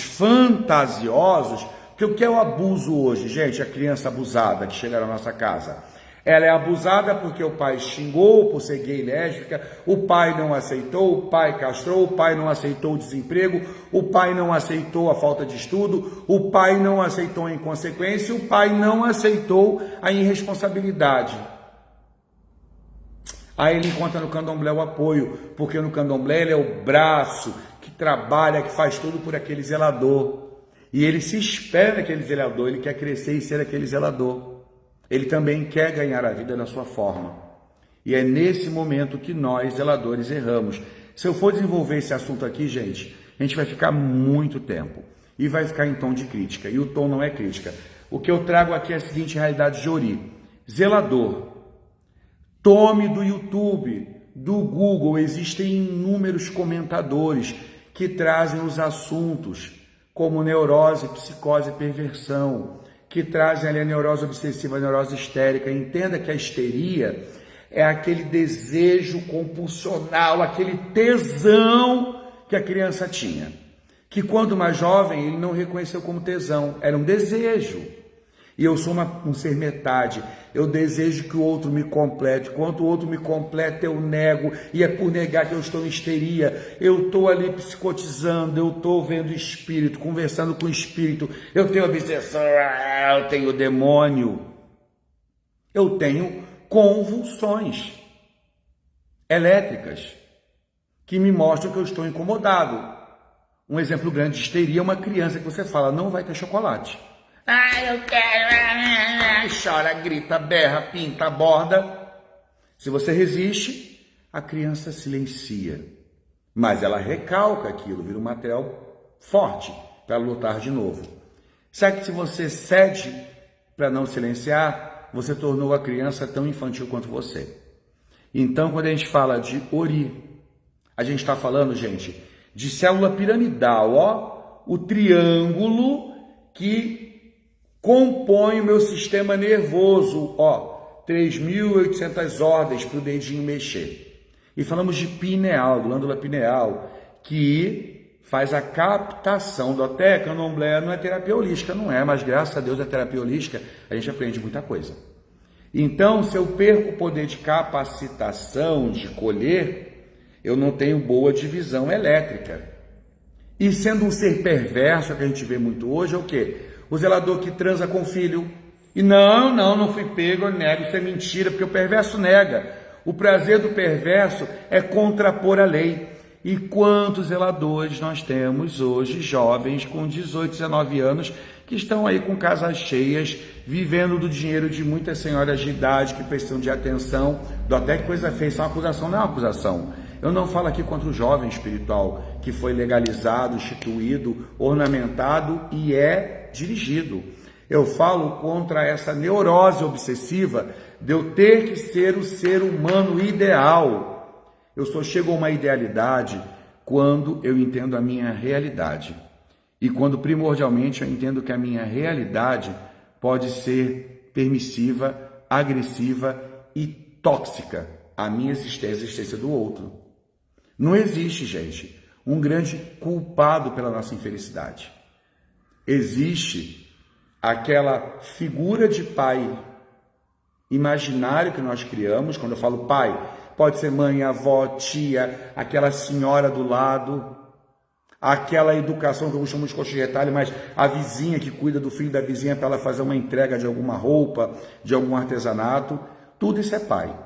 S1: fantasiosos, porque o que é o abuso hoje, gente? A criança abusada que chega na nossa casa. Ela é abusada porque o pai xingou por ser gay e lésbica, o pai não aceitou, o pai castrou, o pai não aceitou o desemprego, o pai não aceitou a falta de estudo, o pai não aceitou a inconsequência, o pai não aceitou a irresponsabilidade. Aí ele encontra no candomblé o apoio, porque no candomblé ele é o braço que trabalha, que faz tudo por aquele zelador. E ele se espera naquele zelador, ele quer crescer e ser aquele zelador. Ele também quer ganhar a vida da sua forma. E é nesse momento que nós, zeladores, erramos. Se eu for desenvolver esse assunto aqui, gente, a gente vai ficar muito tempo. E vai ficar em tom de crítica. E o tom não é crítica. O que eu trago aqui é a seguinte realidade de Ori. Zelador. Tome do YouTube, do Google, existem inúmeros comentadores que trazem os assuntos como neurose, psicose e perversão, que trazem ali a neurose obsessiva, a neurose histérica. Entenda que a histeria é aquele desejo compulsional, aquele tesão que a criança tinha, que quando mais jovem ele não reconheceu como tesão, era um desejo. E eu sou um ser metade, eu desejo que o outro me complete, quando o outro me completa eu nego, e é por negar que eu estou em histeria, eu estou ali psicotizando, eu estou vendo espírito, conversando com o espírito, eu tenho obsessão, eu tenho demônio, eu tenho convulsões elétricas que me mostram que eu estou incomodado. Um exemplo grande de histeria é uma criança que você fala, não vai ter chocolate. Eu quero, chora, grita, berra, pinta, borda. Se você resiste, a criança silencia. Mas ela recalca aquilo, vira um material forte para lutar de novo. Sabe que se você cede para não silenciar, você tornou a criança tão infantil quanto você. Então, quando a gente fala de Ori, a gente está falando, gente, de célula piramidal, ó, o triângulo que compõe o meu sistema nervoso, 3.800 ordens para o dedinho mexer. E falamos de pineal, glândula pineal, que faz a captação do até candomblé. Não é terapia holística, não é, mas graças a Deus a terapia holística a gente aprende muita coisa. Então, se eu perco o poder de capacitação, de colher, eu não tenho boa divisão elétrica. E sendo um ser perverso, que a gente vê muito hoje, é o quê? O zelador que transa com o filho. E não fui pego, eu nego, isso é mentira, porque o perverso nega. O prazer do perverso é contrapor a lei. E quantos zeladores nós temos hoje, jovens com 18, 19 anos, que estão aí com casas cheias, vivendo do dinheiro de muitas senhoras de idade que precisam de atenção, do até que coisa feia, isso é uma acusação, não é uma acusação. Eu não falo aqui contra o jovem espiritual, que foi legalizado, instituído, ornamentado e é dirigido. Eu falo contra essa neurose obsessiva de eu ter que ser o ser humano ideal. Eu só chego a uma idealidade quando eu entendo a minha realidade. E quando primordialmente eu entendo que a minha realidade pode ser permissiva, agressiva e tóxica à minha existência, à existência do outro. Não existe, gente, um grande culpado pela nossa infelicidade. Existe aquela figura de pai imaginário que nós criamos. Quando eu falo pai, pode ser mãe, avó, tia, aquela senhora do lado, aquela educação que eu chamo de coxa de retalho, mas a vizinha que cuida do filho da vizinha para ela fazer uma entrega de alguma roupa, de algum artesanato, tudo isso é pai.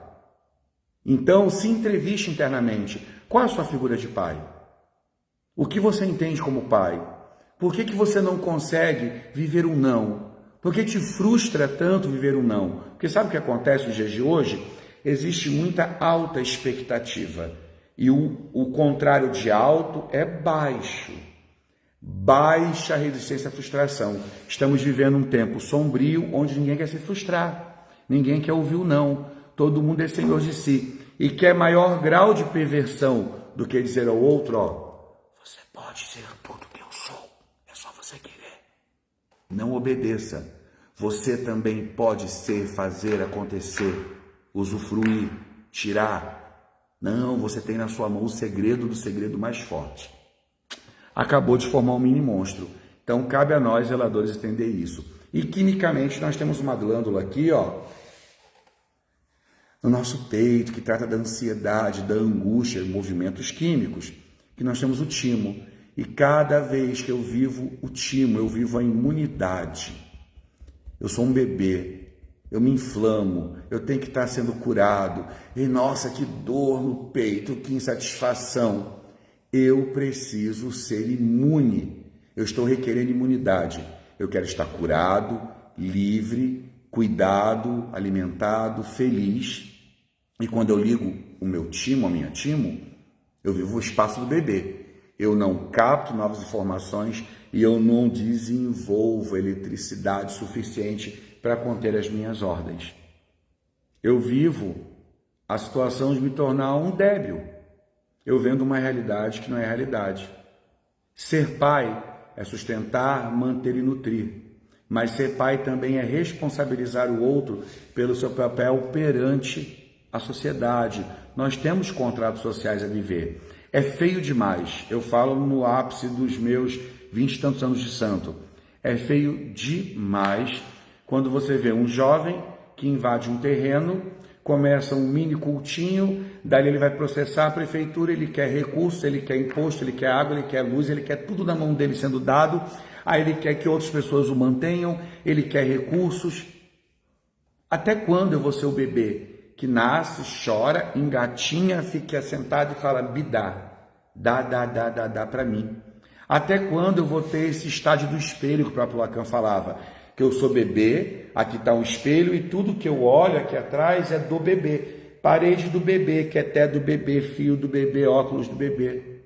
S1: Então, se entreviste internamente. Qual é a sua figura de pai? O que você entende como pai? Por que você não consegue viver um não? Por que te frustra tanto viver um não? Porque sabe o que acontece nos dias de hoje? Existe muita alta expectativa. E o contrário de alto é baixo. Baixa resistência à frustração. Estamos vivendo um tempo sombrio onde ninguém quer se frustrar. Ninguém quer ouvir o não. Todo mundo é senhor de si. E quer maior grau de perversão do que dizer ao outro, você pode ser tudo que eu sou. É só você querer. Não obedeça. Você também pode ser, fazer, acontecer, usufruir, tirar. Não, você tem na sua mão o segredo do segredo mais forte. Acabou de formar um mini monstro. Então, cabe a nós, zeladores, entender isso. E, quimicamente, nós temos uma glândula aqui, no nosso peito, que trata da ansiedade, da angústia, movimentos químicos, que nós temos o timo. E cada vez que eu vivo o timo, eu vivo a imunidade. Eu sou um bebê, eu me inflamo, eu tenho que estar sendo curado. E nossa, que dor no peito, que insatisfação. Eu preciso ser imune. Eu estou requerendo imunidade. Eu quero estar curado, livre, cuidado, alimentado, feliz. E quando eu ligo o meu timo, a minha timo, eu vivo o espaço do bebê. Eu não capto novas informações e eu não desenvolvo eletricidade suficiente para conter as minhas ordens. Eu vivo a situação de me tornar um débil. Eu vendo uma realidade que não é realidade. Ser pai é sustentar, manter e nutrir. Mas ser pai também é responsabilizar o outro pelo seu papel perante a sociedade. Nós temos contratos sociais a viver. É feio demais. Eu falo no ápice dos meus 20 e tantos anos de santo. É feio demais quando você vê um jovem que invade um terreno, começa um mini cultinho, dali ele vai processar a prefeitura, ele quer recurso, ele quer imposto, ele quer água, ele quer luz, ele quer tudo na mão dele sendo dado, aí ele quer que outras pessoas o mantenham, ele quer recursos. Até quando eu vou ser o bebê que nasce, chora, engatinha, fica sentado e fala, me dá para mim? Até quando eu vou ter esse estágio do espelho que o próprio Lacan falava? Que eu sou bebê, aqui está um espelho e tudo que eu olho aqui atrás é do bebê. Parede do bebê, queté do bebê, fio do bebê, óculos do bebê.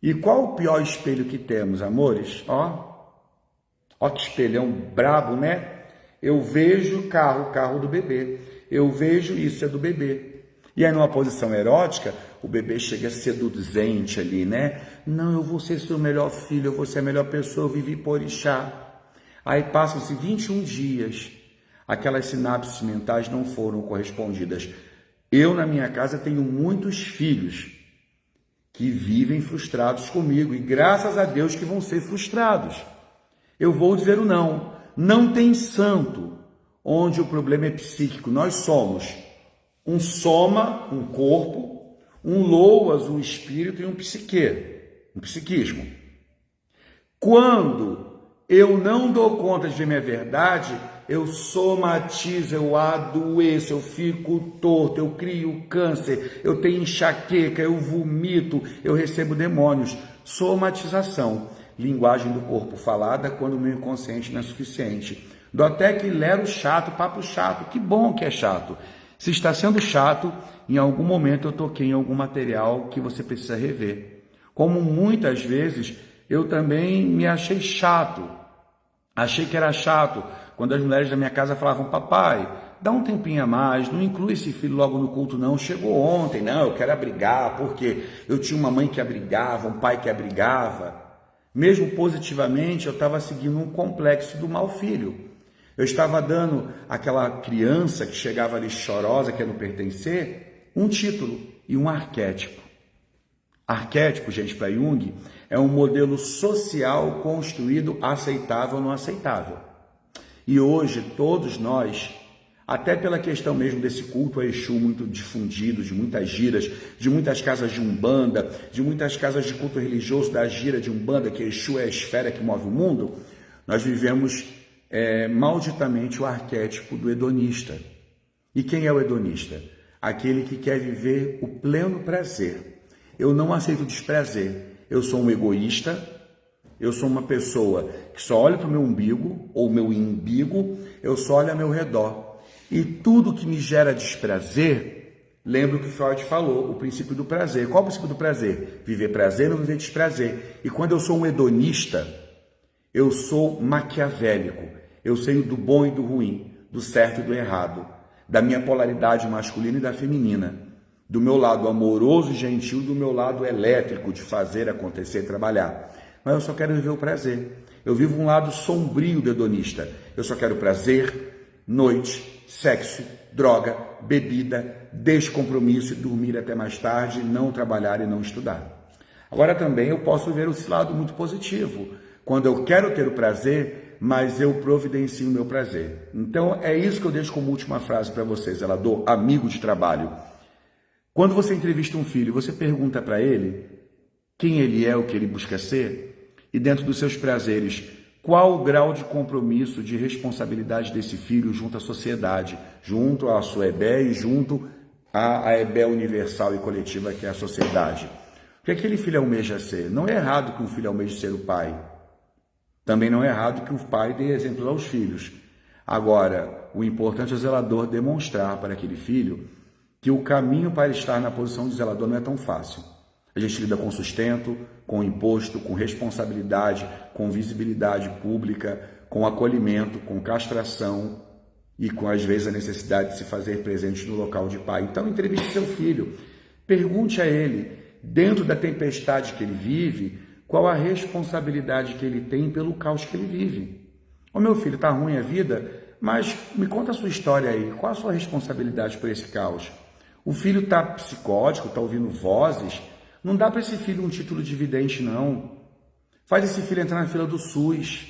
S1: E qual o pior espelho que temos, amores? Ó que espelhão brabo, né? Eu vejo carro do bebê. Eu vejo isso, é do bebê. E aí numa posição erótica, o bebê chega seduzente ali, né? Não, eu vou ser seu melhor filho, eu vou ser a melhor pessoa, eu vivi por orixá. Aí passam-se 21 dias, aquelas sinapses mentais não foram correspondidas. Eu, na minha casa, tenho muitos filhos que vivem frustrados comigo, e graças a Deus que vão ser frustrados. Eu vou dizer o não. Não tem santo onde o problema é psíquico. Nós somos um soma, um corpo, um loas, um espírito e um psique, um psiquismo. Quando eu não dou conta de ver minha verdade, eu somatizo, eu adoeço, eu fico torto, eu crio câncer, eu tenho enxaqueca, eu vomito, eu recebo demônios. Somatização, linguagem do corpo falada quando o meu inconsciente não é suficiente. Dou até que lero chato, papo chato, que bom que é chato. Se está sendo chato, em algum momento eu toquei em algum material que você precisa rever. Como muitas vezes eu também me achei chato, achei que era chato quando as mulheres da minha casa falavam: papai, dá um tempinho a mais, não inclui esse filho logo no culto não, chegou ontem, não, eu quero abrigar, porque eu tinha uma mãe que abrigava, um pai que abrigava. Mesmo positivamente, eu estava seguindo um complexo do mau filho. Eu estava dando àquela criança que chegava ali chorosa, querendo pertencer, um título e um arquétipo. Arquétipo, gente, para Jung, é um modelo social construído aceitável ou não aceitável. E hoje, todos nós, até pela questão mesmo desse culto a Exu muito difundido, de muitas giras, de muitas casas de Umbanda, de muitas casas de culto religioso da gira de Umbanda, que Exu é a esfera que move o mundo, nós vivemos malditamente o arquétipo do hedonista. E quem é o hedonista? Aquele que quer viver o pleno prazer. Eu não aceito desprazer. Eu sou um egoísta, eu sou uma pessoa que só olha para o meu umbigo, ou meu imbigo, eu só olho ao meu redor. E tudo que me gera desprazer, lembra o que Freud falou, o princípio do prazer. Qual é o princípio do prazer? Viver prazer ou viver desprazer. E quando eu sou um hedonista, eu sou maquiavélico. Eu sei do bom e do ruim, do certo e do errado, da minha polaridade masculina e da feminina, do meu lado amoroso e gentil, do meu lado elétrico de fazer acontecer e trabalhar. Mas eu só quero viver o prazer. Eu vivo um lado sombrio do hedonista. Eu só quero prazer, noite, sexo, droga, bebida, descompromisso e dormir até mais tarde, não trabalhar e não estudar. Agora também eu posso ver esse lado muito positivo. Quando eu quero ter o prazer, mas eu providencio o meu prazer. Então, é isso que eu deixo como última frase para você, zelador, amigo de trabalho. Quando você entrevista um filho, você pergunta para ele quem ele é, o que ele busca ser, e dentro dos seus prazeres, qual o grau de compromisso, de responsabilidade desse filho junto à sociedade, junto à sua EBE e junto à EBE universal e coletiva que é a sociedade. O que aquele filho almeja ser? Não é errado que um filho almeje ser o pai. Também não é errado que o pai dê exemplos aos filhos. Agora, o importante é o zelador demonstrar para aquele filho que o caminho para estar na posição de zelador não é tão fácil. A gente lida com sustento, com imposto, com responsabilidade, com visibilidade pública, com acolhimento, com castração e com, às vezes, a necessidade de se fazer presente no local de pai. Então, entreviste seu filho. Pergunte a ele, dentro da tempestade que ele vive, qual a responsabilidade que ele tem pelo caos que ele vive. Ô meu filho, tá ruim a vida, mas me conta a sua história aí. Qual a sua responsabilidade por esse caos? O filho tá psicótico, tá ouvindo vozes. Não dá para esse filho um título de vidente, não. Faz esse filho entrar na fila do SUS.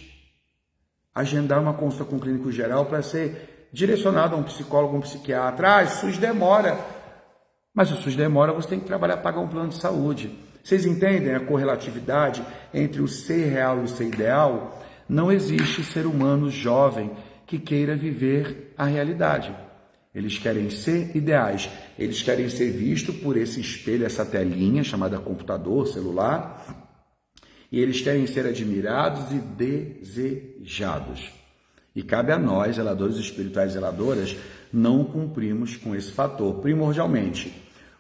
S1: Agendar uma consulta com o clínico geral para ser direcionado a um psicólogo, um psiquiatra. O SUS demora. Mas se o SUS demora, você tem que trabalhar para pagar um plano de saúde. Vocês entendem a correlatividade entre o ser real e o ser ideal? Não existe ser humano jovem que queira viver a realidade. Eles querem ser ideais, eles querem ser vistos por esse espelho, essa telinha chamada computador, celular, e eles querem ser admirados e desejados. E cabe a nós, zeladores espirituais e zeladoras, não cumprimos com esse fator. Primordialmente,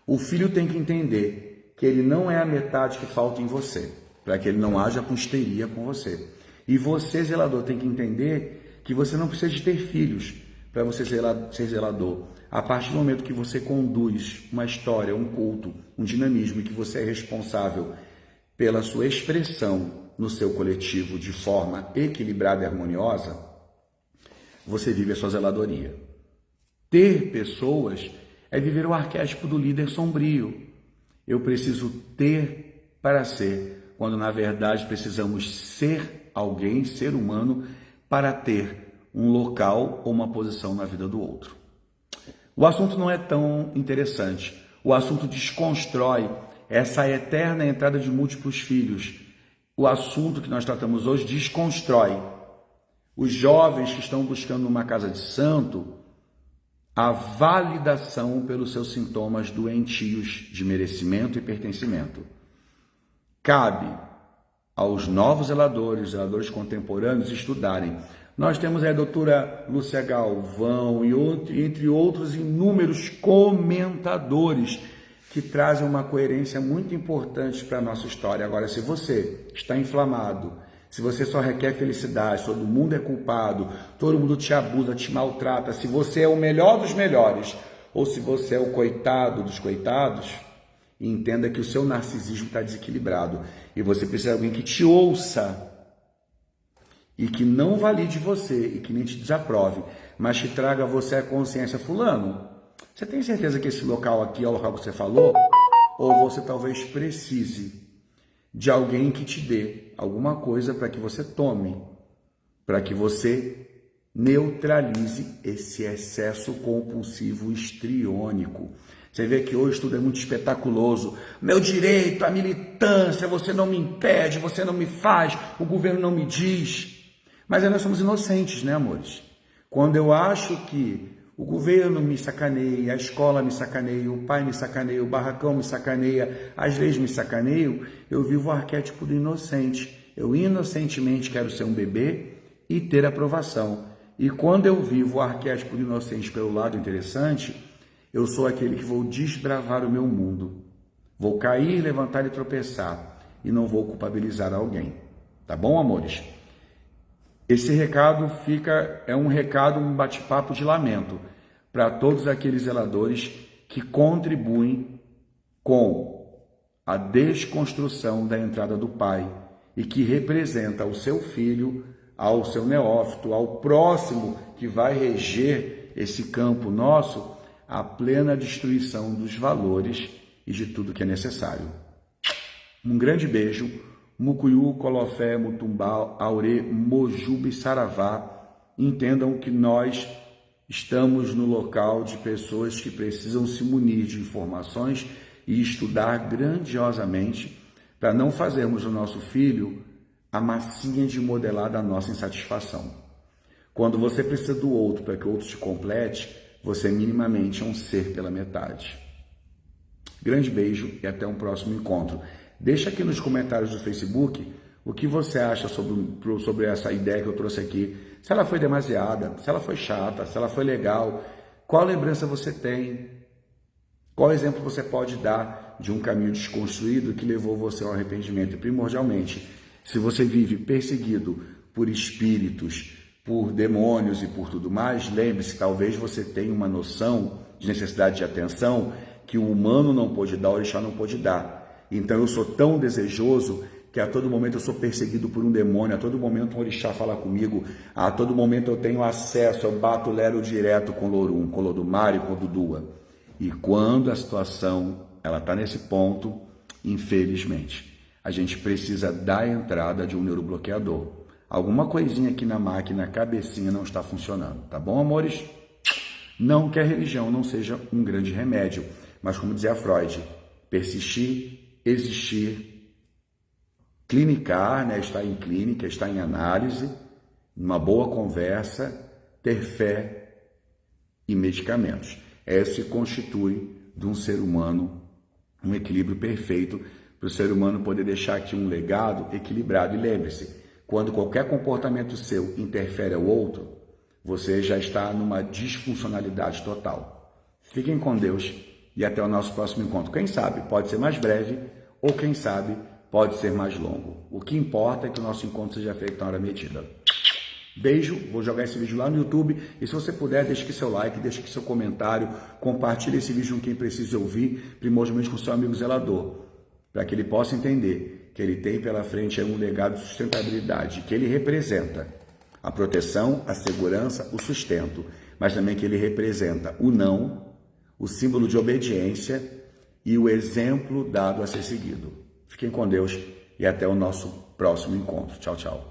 S1: o filho tem que entender que ele não é a metade que falta em você, para que ele não haja com histeria com você. E você, zelador, tem que entender que você não precisa de ter filhos para você ser zelador. A partir do momento que você conduz uma história, um culto, um dinamismo, e que você é responsável pela sua expressão no seu coletivo de forma equilibrada e harmoniosa, você vive a sua zeladoria. Ter pessoas é viver o arquétipo do líder sombrio. Eu preciso ter para ser, quando na verdade precisamos ser alguém, ser humano, para ter um local ou uma posição na vida do outro. O assunto não é tão interessante. O assunto desconstrói essa eterna entrada de múltiplos filhos. O assunto que nós tratamos hoje desconstrói. Os jovens que estão buscando uma casa de santo, a validação pelos seus sintomas doentios de merecimento e pertencimento. Cabe aos novos zeladores contemporâneos estudarem. Nós temos a doutora Lúcia Galvão e entre outros inúmeros comentadores que trazem uma coerência muito importante para a nossa história. Agora, se você está inflamado, se você só requer felicidade, todo mundo é culpado, todo mundo te abusa, te maltrata, se você é o melhor dos melhores ou se você é o coitado dos coitados, entenda que o seu narcisismo está desequilibrado e você precisa de alguém que te ouça e que não valide você e que nem te desaprove, mas que traga a você a consciência. Fulano, você tem certeza que esse local aqui é o local que você falou? Ou você talvez precise de alguém que te dê alguma coisa para que você tome, para que você neutralize esse excesso compulsivo histriônico. Você vê que hoje tudo é muito espetaculoso. Meu direito, a militância, você não me impede, você não me faz, o governo não me diz. Mas aí nós somos inocentes, né, amores? Quando eu acho que o governo me sacaneia, a escola me sacaneia, o pai me sacaneia, o barracão me sacaneia, as leis me sacaneiam, eu vivo o arquétipo do inocente. Eu inocentemente quero ser um bebê e ter aprovação. E quando eu vivo o arquétipo do inocente pelo lado interessante, eu sou aquele que vou desbravar o meu mundo. Vou cair, levantar e tropeçar. E não vou culpabilizar alguém. Tá bom, amores? Esse recado é um recado, um bate-papo de lamento para todos aqueles zeladores que contribuem com a desconstrução da entrada do pai e que representa ao seu filho, ao seu neófito, ao próximo que vai reger esse campo nosso, a plena destruição dos valores e de tudo que é necessário. Um grande beijo. Mucuyu, Colofé, Mutumbá, Aurê, Mojuba e Saravá, entendam que nós estamos no local de pessoas que precisam se munir de informações e estudar grandiosamente para não fazermos do nosso filho a massinha de modelar da nossa insatisfação. Quando você precisa do outro para que o outro te complete, você minimamente é um ser pela metade. Grande beijo e até um próximo encontro. Deixa aqui nos comentários do Facebook o que você acha sobre essa ideia que eu trouxe aqui. Se ela foi demasiada, se ela foi chata, se ela foi legal, qual lembrança você tem? Qual exemplo você pode dar de um caminho desconstruído que levou você ao arrependimento? E primordialmente, se você vive perseguido por espíritos, por demônios e por tudo mais, lembre-se, talvez você tenha uma noção de necessidade de atenção que o humano não pôde dar, o orixá não pôde dar. Então eu sou tão desejoso que a todo momento eu sou perseguido por um demônio, a todo momento um orixá fala comigo, a todo momento eu tenho acesso, eu bato lero direto com Lorum, com Lodumare e com Dudua. E quando a situação ela está nesse ponto, infelizmente, a gente precisa da entrada de um neurobloqueador. Alguma coisinha aqui na máquina, a cabecinha não está funcionando, tá bom, amores? Não que a religião não seja um grande remédio, mas como dizia Freud, persistir, existir, clinicar, né? Estar em clínica, estar em análise, uma boa conversa, ter fé e medicamentos. Essa se constitui de um ser humano, um equilíbrio perfeito para o ser humano poder deixar aqui um legado equilibrado. E lembre-se, quando qualquer comportamento seu interfere ao outro, você já está numa disfuncionalidade total. Fiquem com Deus. E até o nosso próximo encontro. Quem sabe pode ser mais breve ou quem sabe pode ser mais longo. O que importa é que o nosso encontro seja feito na hora medida. Beijo, vou jogar esse vídeo lá no YouTube e se você puder, deixe aqui seu like, deixe aqui seu comentário, compartilhe esse vídeo com quem precisa ouvir, primordialmente com seu amigo zelador, para que ele possa entender que ele tem pela frente é um legado de sustentabilidade, que ele representa a proteção, a segurança, o sustento, mas também que ele representa o não, o símbolo de obediência e o exemplo dado a ser seguido. Fiquem com Deus e até o nosso próximo encontro. Tchau, tchau.